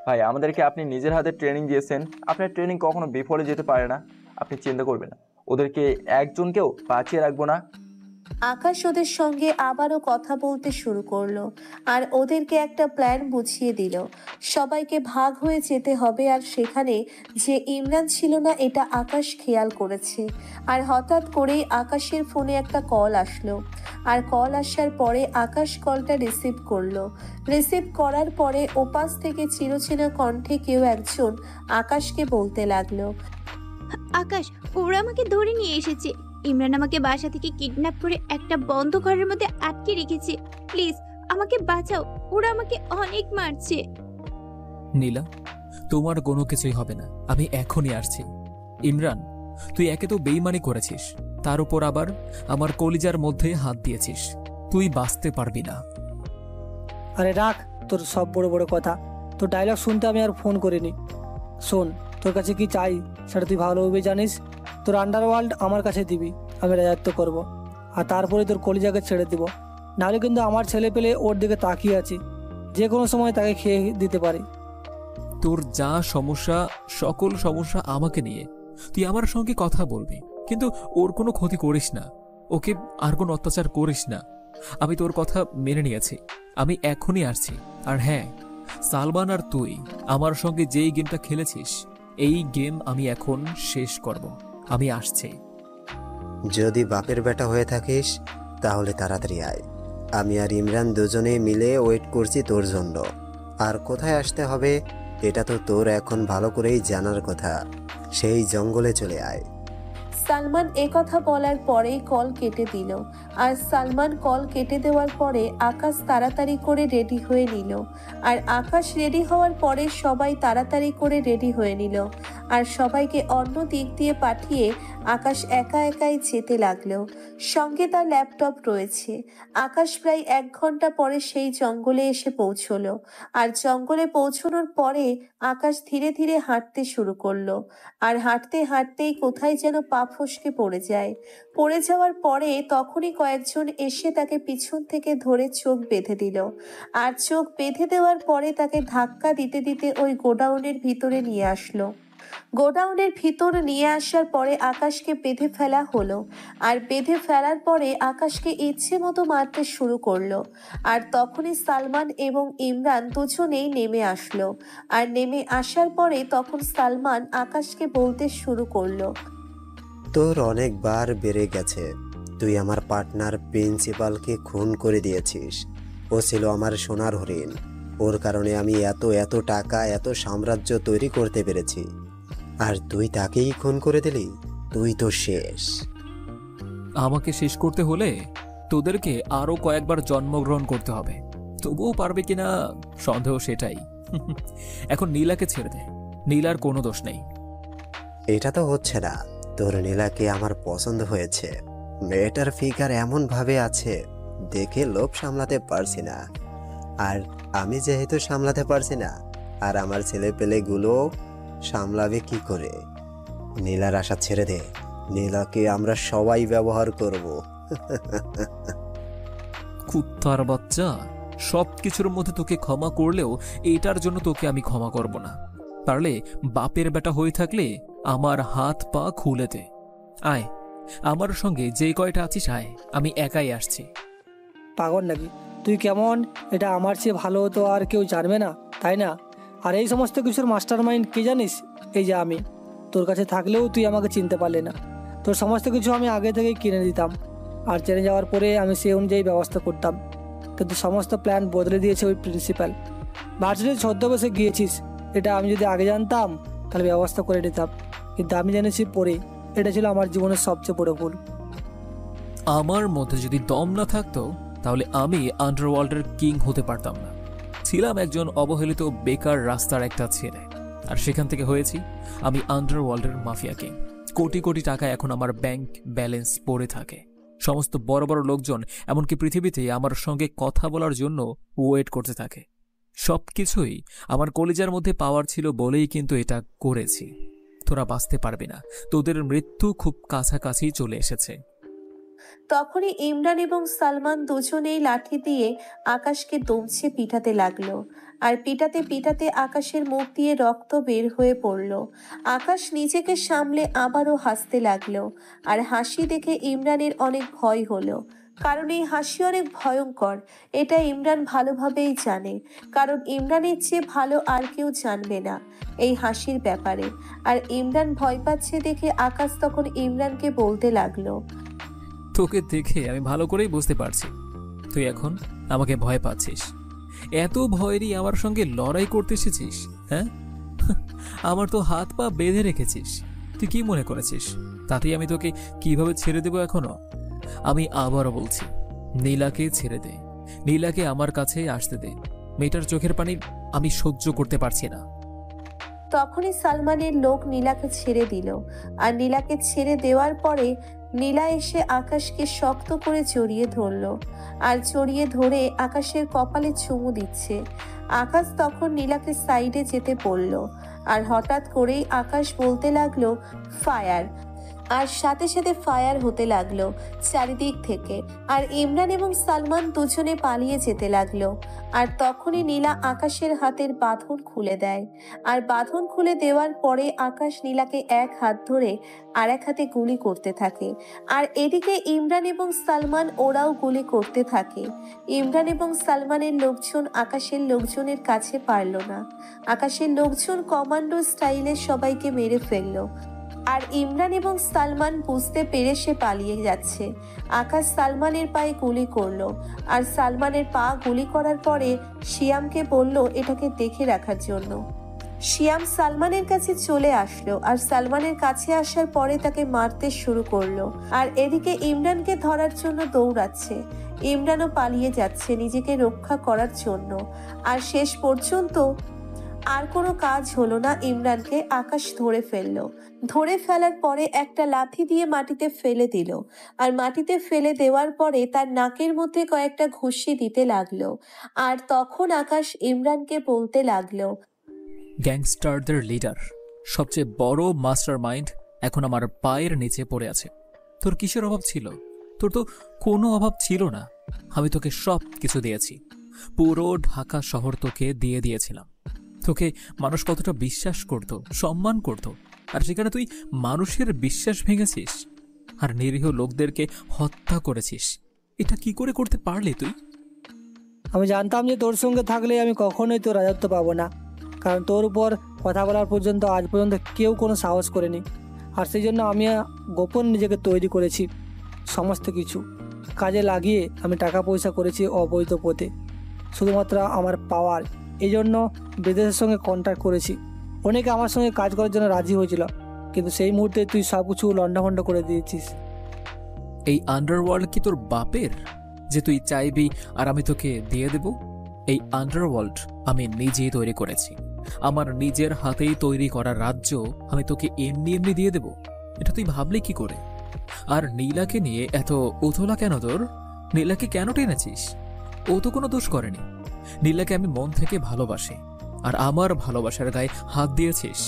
ভাই, আমাদেরকে আপনি নিজের হাতে ট্রেনিং দিয়েছেন। আপনার ট্রেনিং কখনো বিফলে যেতে পারে না, আপনি চিন্তা করবেন না। ওদেরকে একজনকেও বাঁচিয়ে রাখবো না। আকাশ ওদের সঙ্গে আবারও কথা বলতে শুরু করলো, আর ওদেরকে একটা প্ল্যান বুঝিয়ে দিল। সবাইকে ভাগ হয়ে যেতে হবে, আর সেখানে যে ইমরান ছিল না এটা আকাশ খেয়াল করেছে। আর হঠাৎ করেই আকাশের ফোনে একটা কল আসলো, আর কল আসার পরে আকাশ কলটা রিসিভ করলো। রিসিভ করার পরে ওপাশ থেকে চিরচেনা কণ্ঠে কেউ একজন আকাশকে বলতে লাগলো, আকাশ, ওরা আমাকে ধরে নিয়ে এসেছে। ইমরান আমাকে বাসা থেকে কিডন্যাপ করে একটা বন্ধ ঘরের মধ্যে আটকে রেখেছে। প্লিজ আমাকে বাঁচাও, ওরা আমাকে অনেক মারছে। নীলা, তোমার কোনো কিছুই হবে না, আমি এখনই আসছি। ইমরান, তুই একে তো বেইমানি করেছিস, তার উপর আবার আমার কলিজার মধ্যে হাত দিয়েছিস। তুই বাঁচতে পারবি না। আরে রাখ তোর সব বড় বড় কথা। তোর ডায়লগ শুনতে আমি আর ফোন করিনি। শোন, তোর কাছে কি চাই সেটা তুই ভালোভাবে জানিস। তোর আন্ডারওয়ার্ল্ড আমার কাছে দিবি, আমি রাজত্ব করব, আর তারপরে তোর কলিজাকে ছেড়ে দিব। নাহলে কিন্তু আমার ছেলে পেলে ওর দিকে তাকিয়ে আছি, যে কোনো সময় তাকে খেয়ে দিতে পারি। তোর যা সমস্যা, সকল সমস্যা আমাকে নিয়ে। তুই আমার সঙ্গে কথা বলবি, কিন্তু ওর কোনো ক্ষতি করিস না, ওকে আর কোনো অত্যাচার করিস না। আমি তোর কথা মেনে নিয়েছি, আমি এখনই আসছি। আর হ্যাঁ, সালমান আর তুই আমার সঙ্গে যেই গেমটা খেলেছিস, এই গেম আমি এখন শেষ করব। আমি আসছি। যদি বাপের বেটা হয়ে থাকিস তাহলে তাড়াতাড়ি আয়। আমি আর ইমরান দুজনেই মিলে ওয়েট করছি তোর জন্য। আর কোথায় আসতে হবে এটা তো তোর এখন ভালো করেই জানার কথা। সেই জঙ্গলে চলে আয়। সালমান একথা বলার পরেই কল কেটে দিল। আর সালমান কল কেটে দেওয়ার পরে আকাশ তাড়াতাড়ি করে রেডি হয়ে নিল। আর আকাশ রেডি হওয়ার পরে সবাই তাড়াতাড়ি করে রেডি হয়ে নিল। আর সবাইকে অন্য দিক দিয়ে পাঠিয়ে আকাশ একা একাই যেতে লাগলো। সঙ্গে তার ল্যাপটপ রয়েছে। আকাশ প্রায় 1 ঘন্টা পরে সেই জঙ্গলে এসে পৌঁছলো। আর জঙ্গলে পৌঁছানোর পরে আকাশ ধীরে ধীরে হাঁটতে শুরু করলো। আর হাঁটতে হাঁটতেই কোথায় যেন পা ফসকে পড়ে যায়। পড়ে যাওয়ার পরে তখনই কয়েকজন এসে তাকে পিছন থেকে ধরে চোখ বেঁধে দিল। আর চোখ বেঁধে দেওয়ার পরে তাকে ধাক্কা দিতে দিতে ওই গোডাউনের ভিতরে নিয়ে আসলো। গোডাউনের ভিতর নিয়ে আসার পরে আকাশকে বেঁধে ফেলা হলো। আর বেঁধে ফেলার পরে আকাশকে ইচ্ছে মতো মারতে শুরু করলো। আর তখনই সালমান এবং ইমরান দুজনেই নেমে আসলো। আর নেমে আসার পরে তখন সালমান আকাশকে বলতে শুরু করলো, তোর অনেকবার বেড়ে গেছে। তুই আমার পার্টনার প্রিন্সিপালকে খুন করে দিয়েছিস। ও ছিল আমার সোনার হরিণ। ওর কারণে আমি এত টাকা, এত সাম্রাজ্য তৈরি করতে পেরেছি। আর তুই তাকেই খুন করে দিলি। তুই তো শেষ। আমাকে শেষ করতে হলে তোদেরকে আরো কয়েকবার জন্মগ্রহণ করতে হবে। তবুও পারবে কিনা সন্দেহ সেটাই। এখন নীলাকে ছেড়ে দে। নীলার কোনো দোষ নেই। এটা তো হচ্ছে না। তোর নীলাকে আমার পছন্দ হয়েছে। মেয়েটার ফিগার এমন ভাবে আছে দেখে লোভ সামলাতে পারছি না। আর আমি যেহেতু সামলাতে পারছি না, আর আমার ছেলে পেলেগুলো সামলাবে কি করে? নীলার আশা ছেড়ে দে। নীলাকে আমরা সবাই ব্যবহার করব। কুত্তার বাচ্চা, সব কিছুর মধ্যে তোকে ক্ষমা করলেও এটার জন্য তোকে আমি ক্ষমা করব না। পারলে বাপের বেটা হয়ে থাকলে আমার হাত পা খুলে দে। আয়, আমার সঙ্গে যে কয়টা আছিস আয়, আমি একাই আসছি। পাগল নাকি তুই? কেমন এটা আমার চেয়ে ভালো তো আর কেউ জানবে না, তাই না? আর এই সমস্ত কিছুর মাস্টার মাইন্ড কে জানিস? এই যে আমি। তোর কাছে থাকলেও তুই আমাকে চিনতে পারলি না। তোর সমস্ত কিছু আমি আগে থেকে কিনে দিতাম। আর জেনে যাওয়ার পরে আমি সেই অনুযায়ী ব্যবস্থা করতাম। কিন্তু সমস্ত প্ল্যান বদলে দিয়েছে ওই প্রিন্সিপাল। ভার্সিটির ছদ্মবেশে গিয়েছিস, এটা আমি যদি আগে জানতাম তাহলে ব্যবস্থা করে নিতাম। কিন্তু আমি জেনেছি পরে। এটা ছিল আমার জীবনের সবচেয়ে বড় ভুল। আমার মধ্যে যদি দম না থাকতো তাহলে আমি আন্ডারওয়ার্ল্ডের কিং হতে পারতাম না। ছিলাম একজন অবহেলিত বেকার রাস্তার একটা ছেলে। আর সেখান থেকে হয়েছি আমি আন্ডারওয়ার্ল্ডের মাফিয়া কিং। কোটি কোটি টাকা এখন আমার ব্যাংক ব্যালেন্স পড়ে থাকে। সমস্ত বড় বড় লোকজন, এমনকি পৃথিবীতে আমার সঙ্গে কথা বলার জন্য ওয়েট করতে থাকে। সবকিছুই আমার কলিজার মধ্যে পাওয়ার ছিল বলেই কিন্তু এটা করেছি। তোরা বাঁচতে পারবি না। তোদের মৃত্যু খুব কাছাকাছি চলে এসেছে। তখনই ইমরান এবং সালমান দুজনেই লাঠি দিয়ে আকাশকে দমছে পিটাতে লাগলো। আর পিটাতে পিটাতে আকাশের মুখ দিয়ে রক্ত বের হয়ে পড়ল। আকাশ নিজেকে সামলে আবারও হাসতে লাগলো। আর হাসি দেখে ইমরানের অনেক ভয় হলো, কারণ এই হাসি অনেক ভয়ঙ্কর। এটা ইমরান ভালোভাবেই জানে, কারণ ইমরানের চেয়ে ভালো আর কেউ জানবে না এই হাসির ব্যাপারে। আর ইমরান ভয় পাচ্ছে দেখে আকাশ তখন ইমরানকে বলতে লাগলো, তোকে দেখে আমি ভালো করেই বুঝতে পারছি তুই এখন আমাকে ভয় পাচ্ছিস। এত ভয়েরই আমার সঙ্গে লড়াই করতে এসেছিস? হ্যাঁ, আমার তো হাত পা বেঁধে রেখেছিস। তুই কি মনে করেছিস তাতেই আমি তোকে কিভাবে ছেড়ে দেবো? এখনো আমি আবারও বলছি, নীলাকে ছেড়ে দে। নীলাকে আমার কাছে আসতে দে। মেয়েটার চোখের পানি আমি সহ্য করতে পারছি না। তখনই সালমানের লোক নীলাকে ছেড়ে দিল। আর নীলাকে ছেড়ে দেওয়ার পরে নীলা এসে আকাশকে শক্ত করে জড়িয়ে ধরল। আর জড়িয়ে ধরে আকাশের কপালে চুমু দিচ্ছে। আকাশ তখন নীলাকে সাইডে যেতে বলল। আর হঠাৎ করেই আকাশ বলতে লাগলো, ফায়ার। আর সাথে সাথে ফায়ার হতে লাগলো চারিদিক থেকে। আর ইমরান এবং সালমান দুজনে পালিয়ে যেতে লাগলো। আর তখনই নীলা আকাশের হাতের বাঁধন খুলে দেয়। আর বাঁধন খুলে দেওয়ার পরে আকাশ নীলাকে এক হাত ধরে আর এক হাতে গুলি করতে থাকে। আর এদিকে ইমরান এবং সালমান ওরাও গুলি করতে থাকে। ইমরান এবং সালমানের লোকজন আকাশের লোকজনের কাছে পারল না। আকাশের লোকজন কমান্ডো স্টাইলে সবাইকে মেরে ফেলল। আর ইমরান এবং সালমান বুঝতে পেরে সে পালিয়ে যাচ্ছে। আকাশ সালমানের পায়ে গুলি করলো। আর সালমানের পা গুলি করার পরে শিয়ামকে বলল এটাকে দেখে রাখার জন্য। শিয়াম সালমানের কাছে চলে আসলো। আর সালমানের কাছে আসার পরে তাকে মারতে শুরু করলো। আর এদিকে ইমরানকে ধরার জন্য দৌড়াচ্ছে। ইমরানও পালিয়ে যাচ্ছে নিজেকে রক্ষা করার জন্য। আর শেষ পর্যন্ত আর কোনো কাজ হলো না। ইমরানকে আকাশ ধরে ফেললো। ধরে ফেলার পরে একটা লাথি দিয়ে মাটিতে ফেলে দিল। আর মাটিতে ফেলে দেওয়ার পরে তার নাকের মধ্যে কয়েকটা ঘুষি দিতে লাগলো। আর তখন আকাশ ইমরানকে বলতে লাগলো, গ্যাংস্টারদের লিডার, সবচেয়ে বড় মাস্টার মাইন্ড এখন আমার পায়ের নিচে পড়ে আছে। তোর কিসের অভাব ছিল? তোর তো কোনো অভাব ছিল না। আমি তোকে সব কিছু দিয়েছি। পুরো ঢাকা শহর তোকে দিয়ে দিয়েছিলাম। তোকে মানুষ কতটা বিশ্বাস করত, সম্মান করত, আর সেখানে তুই মানুষের বিশ্বাস ভেঙেছিস আর নিরীহ লোকদেরকে হত্যা করেছিস। এটা কি করে করতে পারলি তুই? আমি জানতাম যে তোর সঙ্গে থাকলে আমি কখনোই তোর রাজত্ব পাবো না, কারণ তোর উপর কথা বলার পর্যন্ত আজ পর্যন্ত কেউ কোনো সাহস করেনি। আর সেই জন্য আমি গোপন নিজেকে তৈরি করেছি। সমস্ত কিছু কাজে লাগিয়ে আমি টাকা পয়সা করেছি অবৈধ পথে, শুধুমাত্র আমার পাওয়ার। এই জন্য বিদেশের সঙ্গে কন্ট্যাক্ট করেছি। অনেকে আমার সঙ্গে কাজ করার জন্য রাজি হয়েছিল, কিন্তু সেই মুহূর্তে তুই সব কিছু লন্ডাভন্ড করে দিয়েছিস। এই আন্ডারওয়ার্ল্ড কি তোর বাপের যে তুই চাইবি আর আমি তোকে দিয়ে দেব? এই আন্ডারওয়ার্ল্ড আমি নিজেই তৈরি করেছি। আমার নিজের হাতেই তৈরি করা রাজ্য আমি তোকে এমনি এমনি দিয়ে দেব? এটা তুই ভাবলি কি করে? আর নীলাকে নিয়ে এত উথলা কেন তোর? নীলাকে কেন টেনেছিস? ও তো কোনো দোষ করেনি। নীলাকে আমি মন থেকে ভালোবাসি, আর আমার ভালোবাসার গায়ে হাত দিয়েছিস।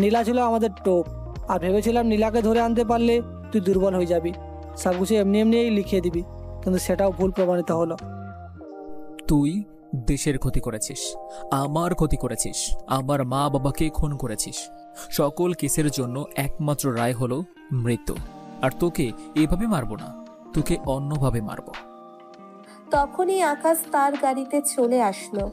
নীলা ছিল আমাদের টোপ, আর ভেবেছিলাম নীলাকে ধরে আনতে পারলে তুই দুর্বল হয়ে যাবি, সব কিছু এমনি এমনিই লিখিয়ে দিবি, কিন্তু সেটাও ভুল প্রমাণিত হলো। তুই দেশের ক্ষতি করেছিস, আমার ক্ষতি করেছিস, আমার মা বাবাকে খুন করেছিস। সকল কেসের জন্য একমাত্র রায় হলো মৃত্যু। আর তোকে এভাবে মারবো না, তোকে অন্যভাবে মারবো। তখনই আকাশ তার গাড়িতে চলে আসলো।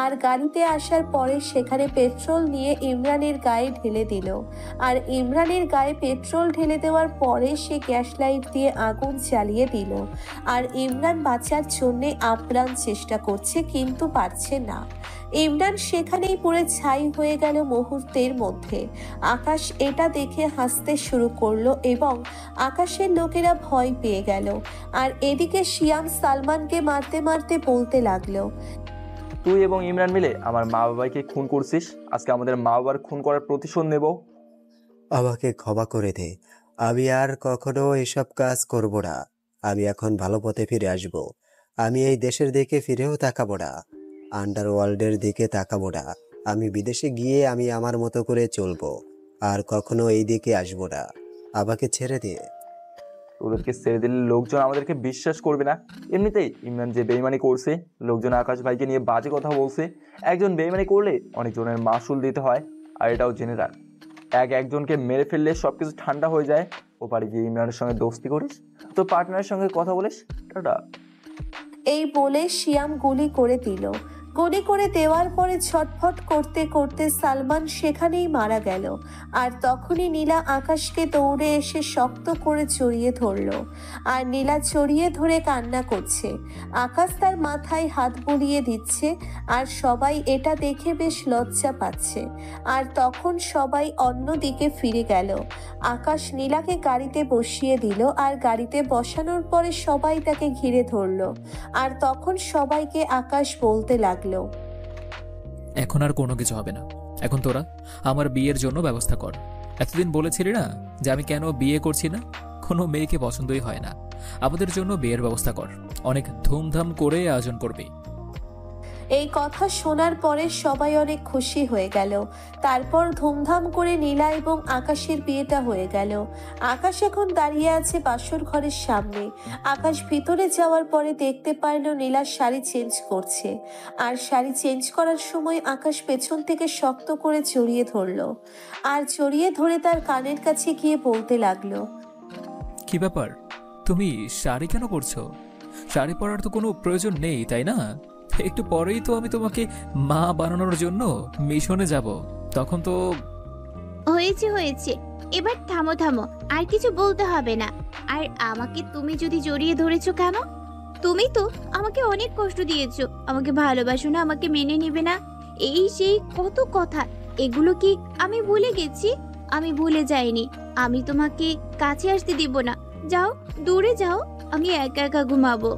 আর গাড়িতে আসার পরে সেখানে পেট্রোল নিয়ে ইমরানের গায়ে ঢেলে দিল। আর ইমরানের গায়ে পেট্রোল ঢেলে দেওয়ার পরে সে গ্যাস লাইট দিয়ে আগুন জ্বালিয়ে দিল। আর ইমরান বাঁচার জন্যে আপ্রাণ চেষ্টা করছে, কিন্তু পারছে না। ইমরান সেখানেই পুরো ছাই হয়ে গেল মুহূর্তের মধ্যে। আকাশ এটা দেখে হাসতে শুরু করলো এবং আকাশের লোকেরা ভয় পেয়ে গেল। আর এদিকে শিয়াম সালমানকে মারতে মারতে বলতে লাগলো, তুই এবং ইমরান মিলে আমার মা বাবাকে খুন করছিস। আজকে আমাদের মা বাবার খুন করার প্রতিশোধ নেব। আমাকে ক্ষমা করে দে, আমি আর কখনো এসব কাজ করব না। আমি এখন ভালো পথে ফিরে আসব। আমি এই দেশের দিকে ফিরেও তাকাবো না, আন্ডারওয়ার্ল্ডের দিকে তাকাবো না। আমি বিদেশে গিয়ে আমি আমার মতো করে চলবো, আর কখনো এই দিকে আসবো না। আমাকে ছেড়ে দিয়ে। ওদেরকে ছেড়ে দিলে লোকজন আমাদেরকে বিশ্বাস করবে না। এমনিতেই ইমরান যে বেইমানি করছে, লোকজন আকাশ ভাইকে নিয়ে বাজে কথা বলছে। একজন বেইমানি করলে অনেকজনের মাসুল দিতে হয়, আর এটাও জেনে রাখ। একজনকে মেরে ফেললে সবকিছু ঠান্ডা হয়ে যায়। ও পারে গিয়ে ইমরানের সঙ্গে দোস্তি করিস, তো পার্টনারের সঙ্গে কথা বলিস। টাটা। এই বলে শিয়াম গুলি করে দিল। গুলি করে দেওয়ার পরে ছটফট করতে করতে সালমান সেখানেই মারা গেল। আর তখনই নীলা আকাশকে দৌড়ে এসে শক্ত করে জড়িয়ে ধরলো। আর নীলা জড়িয়ে ধরে কান্না করছে। আকাশ তার মাথায় হাত বুলিয়ে দিচ্ছে। আর সবাই এটা দেখে বেশ লজ্জা পাচ্ছে। আর তখন সবাই অন্য দিকে ফিরে গেল। আকাশ নীলাকে গাড়িতে বসিয়ে দিল। আর গাড়িতে বসানোর পরে সবাই তাকে ঘিরে ধরলো। আর তখন সবাইকে আকাশ বলতে লাগলো, এখন আর কোনো কিছু হবে না। এখন তোরা আমার বিয়ের জন্য ব্যবস্থা কর। এতদিন বলেছিলি না যে আমি কেন বিয়ে করছি না, কোনো মেয়েকে পছন্দই হয় না। আমাদের জন্য বিয়ের ব্যবস্থা কর, অনেক ধুমধাম করে আয়োজন করবি। এই কথা শোনার পরে সবাই অনেক খুশি হয়ে গেল। তারপর ধুমধাম করে নীলা এবং আকাশের বিয়েটা হয়ে গেল। আকাশ এখন দাঁড়িয়ে আছে বাসর ঘরের সামনে। আকাশ ভিতরে যাওয়ার পরে দেখতে পারল নীলা শাড়ি চেঞ্জ করছে। আর শাড়ি চেঞ্জ করার সময় আকাশ পেছন থেকে শক্ত করে জড়িয়ে ধরলো। আর জড়িয়ে ধরে তার কানের কাছে গিয়ে বলতে লাগলো, কি ব্যাপার, তুমি শাড়ি কেন পরছো? শাড়ি পরার তো কোনো প্রয়োজন নেই, তাই না? একটু পরেই তো আমি তোমাকে মা বানানোর জন্য মিশনে যাব, তখন তো। হয়েছে হয়েছে, এবার থামো থামো, আর কিছু বলতে হবে না। আর আমাকে তুমি যদি জড়িয়ে ধরেছো কেন? তুমি তো আমাকে অনেক কষ্ট দিয়েছো, আমাকে ভালোবাসো না, আমাকে মেনে নিবে না, এই সেই কত কথা। এগুলো কি আমি ভুলে গেছি? আমি ভুলে যাইনি। আমি তোমাকে কাছে আসতে দিব না। যাও, দূরে যাও, আমি একা একা ঘুমাবো।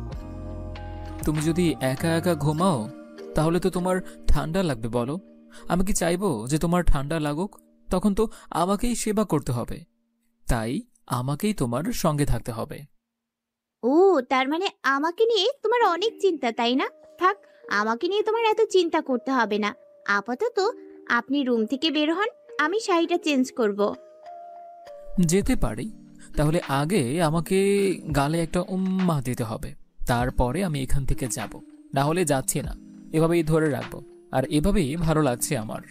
তুমি যদি একা একা ঘুমাও তাহলে তো তোমার ঠান্ডা লাগবে, বলো? আমি কি চাইবো যে তোমার ঠান্ডা লাগুক? তখন তো আমাকেই সেবা করতে হবে, তাই আমাকেই তোমার সঙ্গে থাকতে হবে। ও, তার মানে আমাকে নিয়ে তোমার অনেক চিন্তা, তাই না? থাক, আমাকে নিয়ে তোমার এত চিন্তা করতে হবে না। আপাতত আপনি রুম থেকে বের হন, আমি শাড়িটা চেঞ্জ করব। যেতে পারি, তাহলে আগে আমাকে গালে একটা উম্মা দিতে হবে, তারপরে আমি এখান থেকে যাব। না হলে যাচ্ছি না, এভাবেই ধরে রাখবো। আর এভাবেই ভালো লাগছে আমার।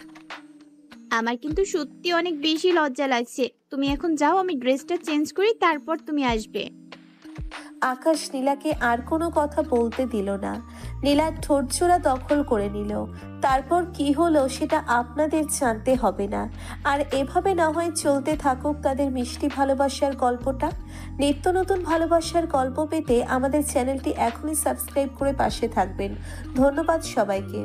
আমার কিন্তু সত্যি অনেক বেশি লজ্জা লাগছে। তুমি এখন যাও, আমি ড্রেসটা চেঞ্জ করি, তারপর তুমি আসবে। আকাশ নীলাকে আর কোনো কথা বলতে দিল না। নীলার ঠোঁটজোড়া দখল করে নিল। তারপর কি হলো সেটা আপনাদের জানতে হবে না। আর এভাবে না হয় চলতে থাকুক তাদের মিষ্টি ভালোবাসার গল্পটা। নিত্য নতুন ভালোবাসার গল্প পেতে আমাদের চ্যানেলটি এখনই সাবস্ক্রাইব করে পাশে থাকবেন। ধন্যবাদ সবাইকে।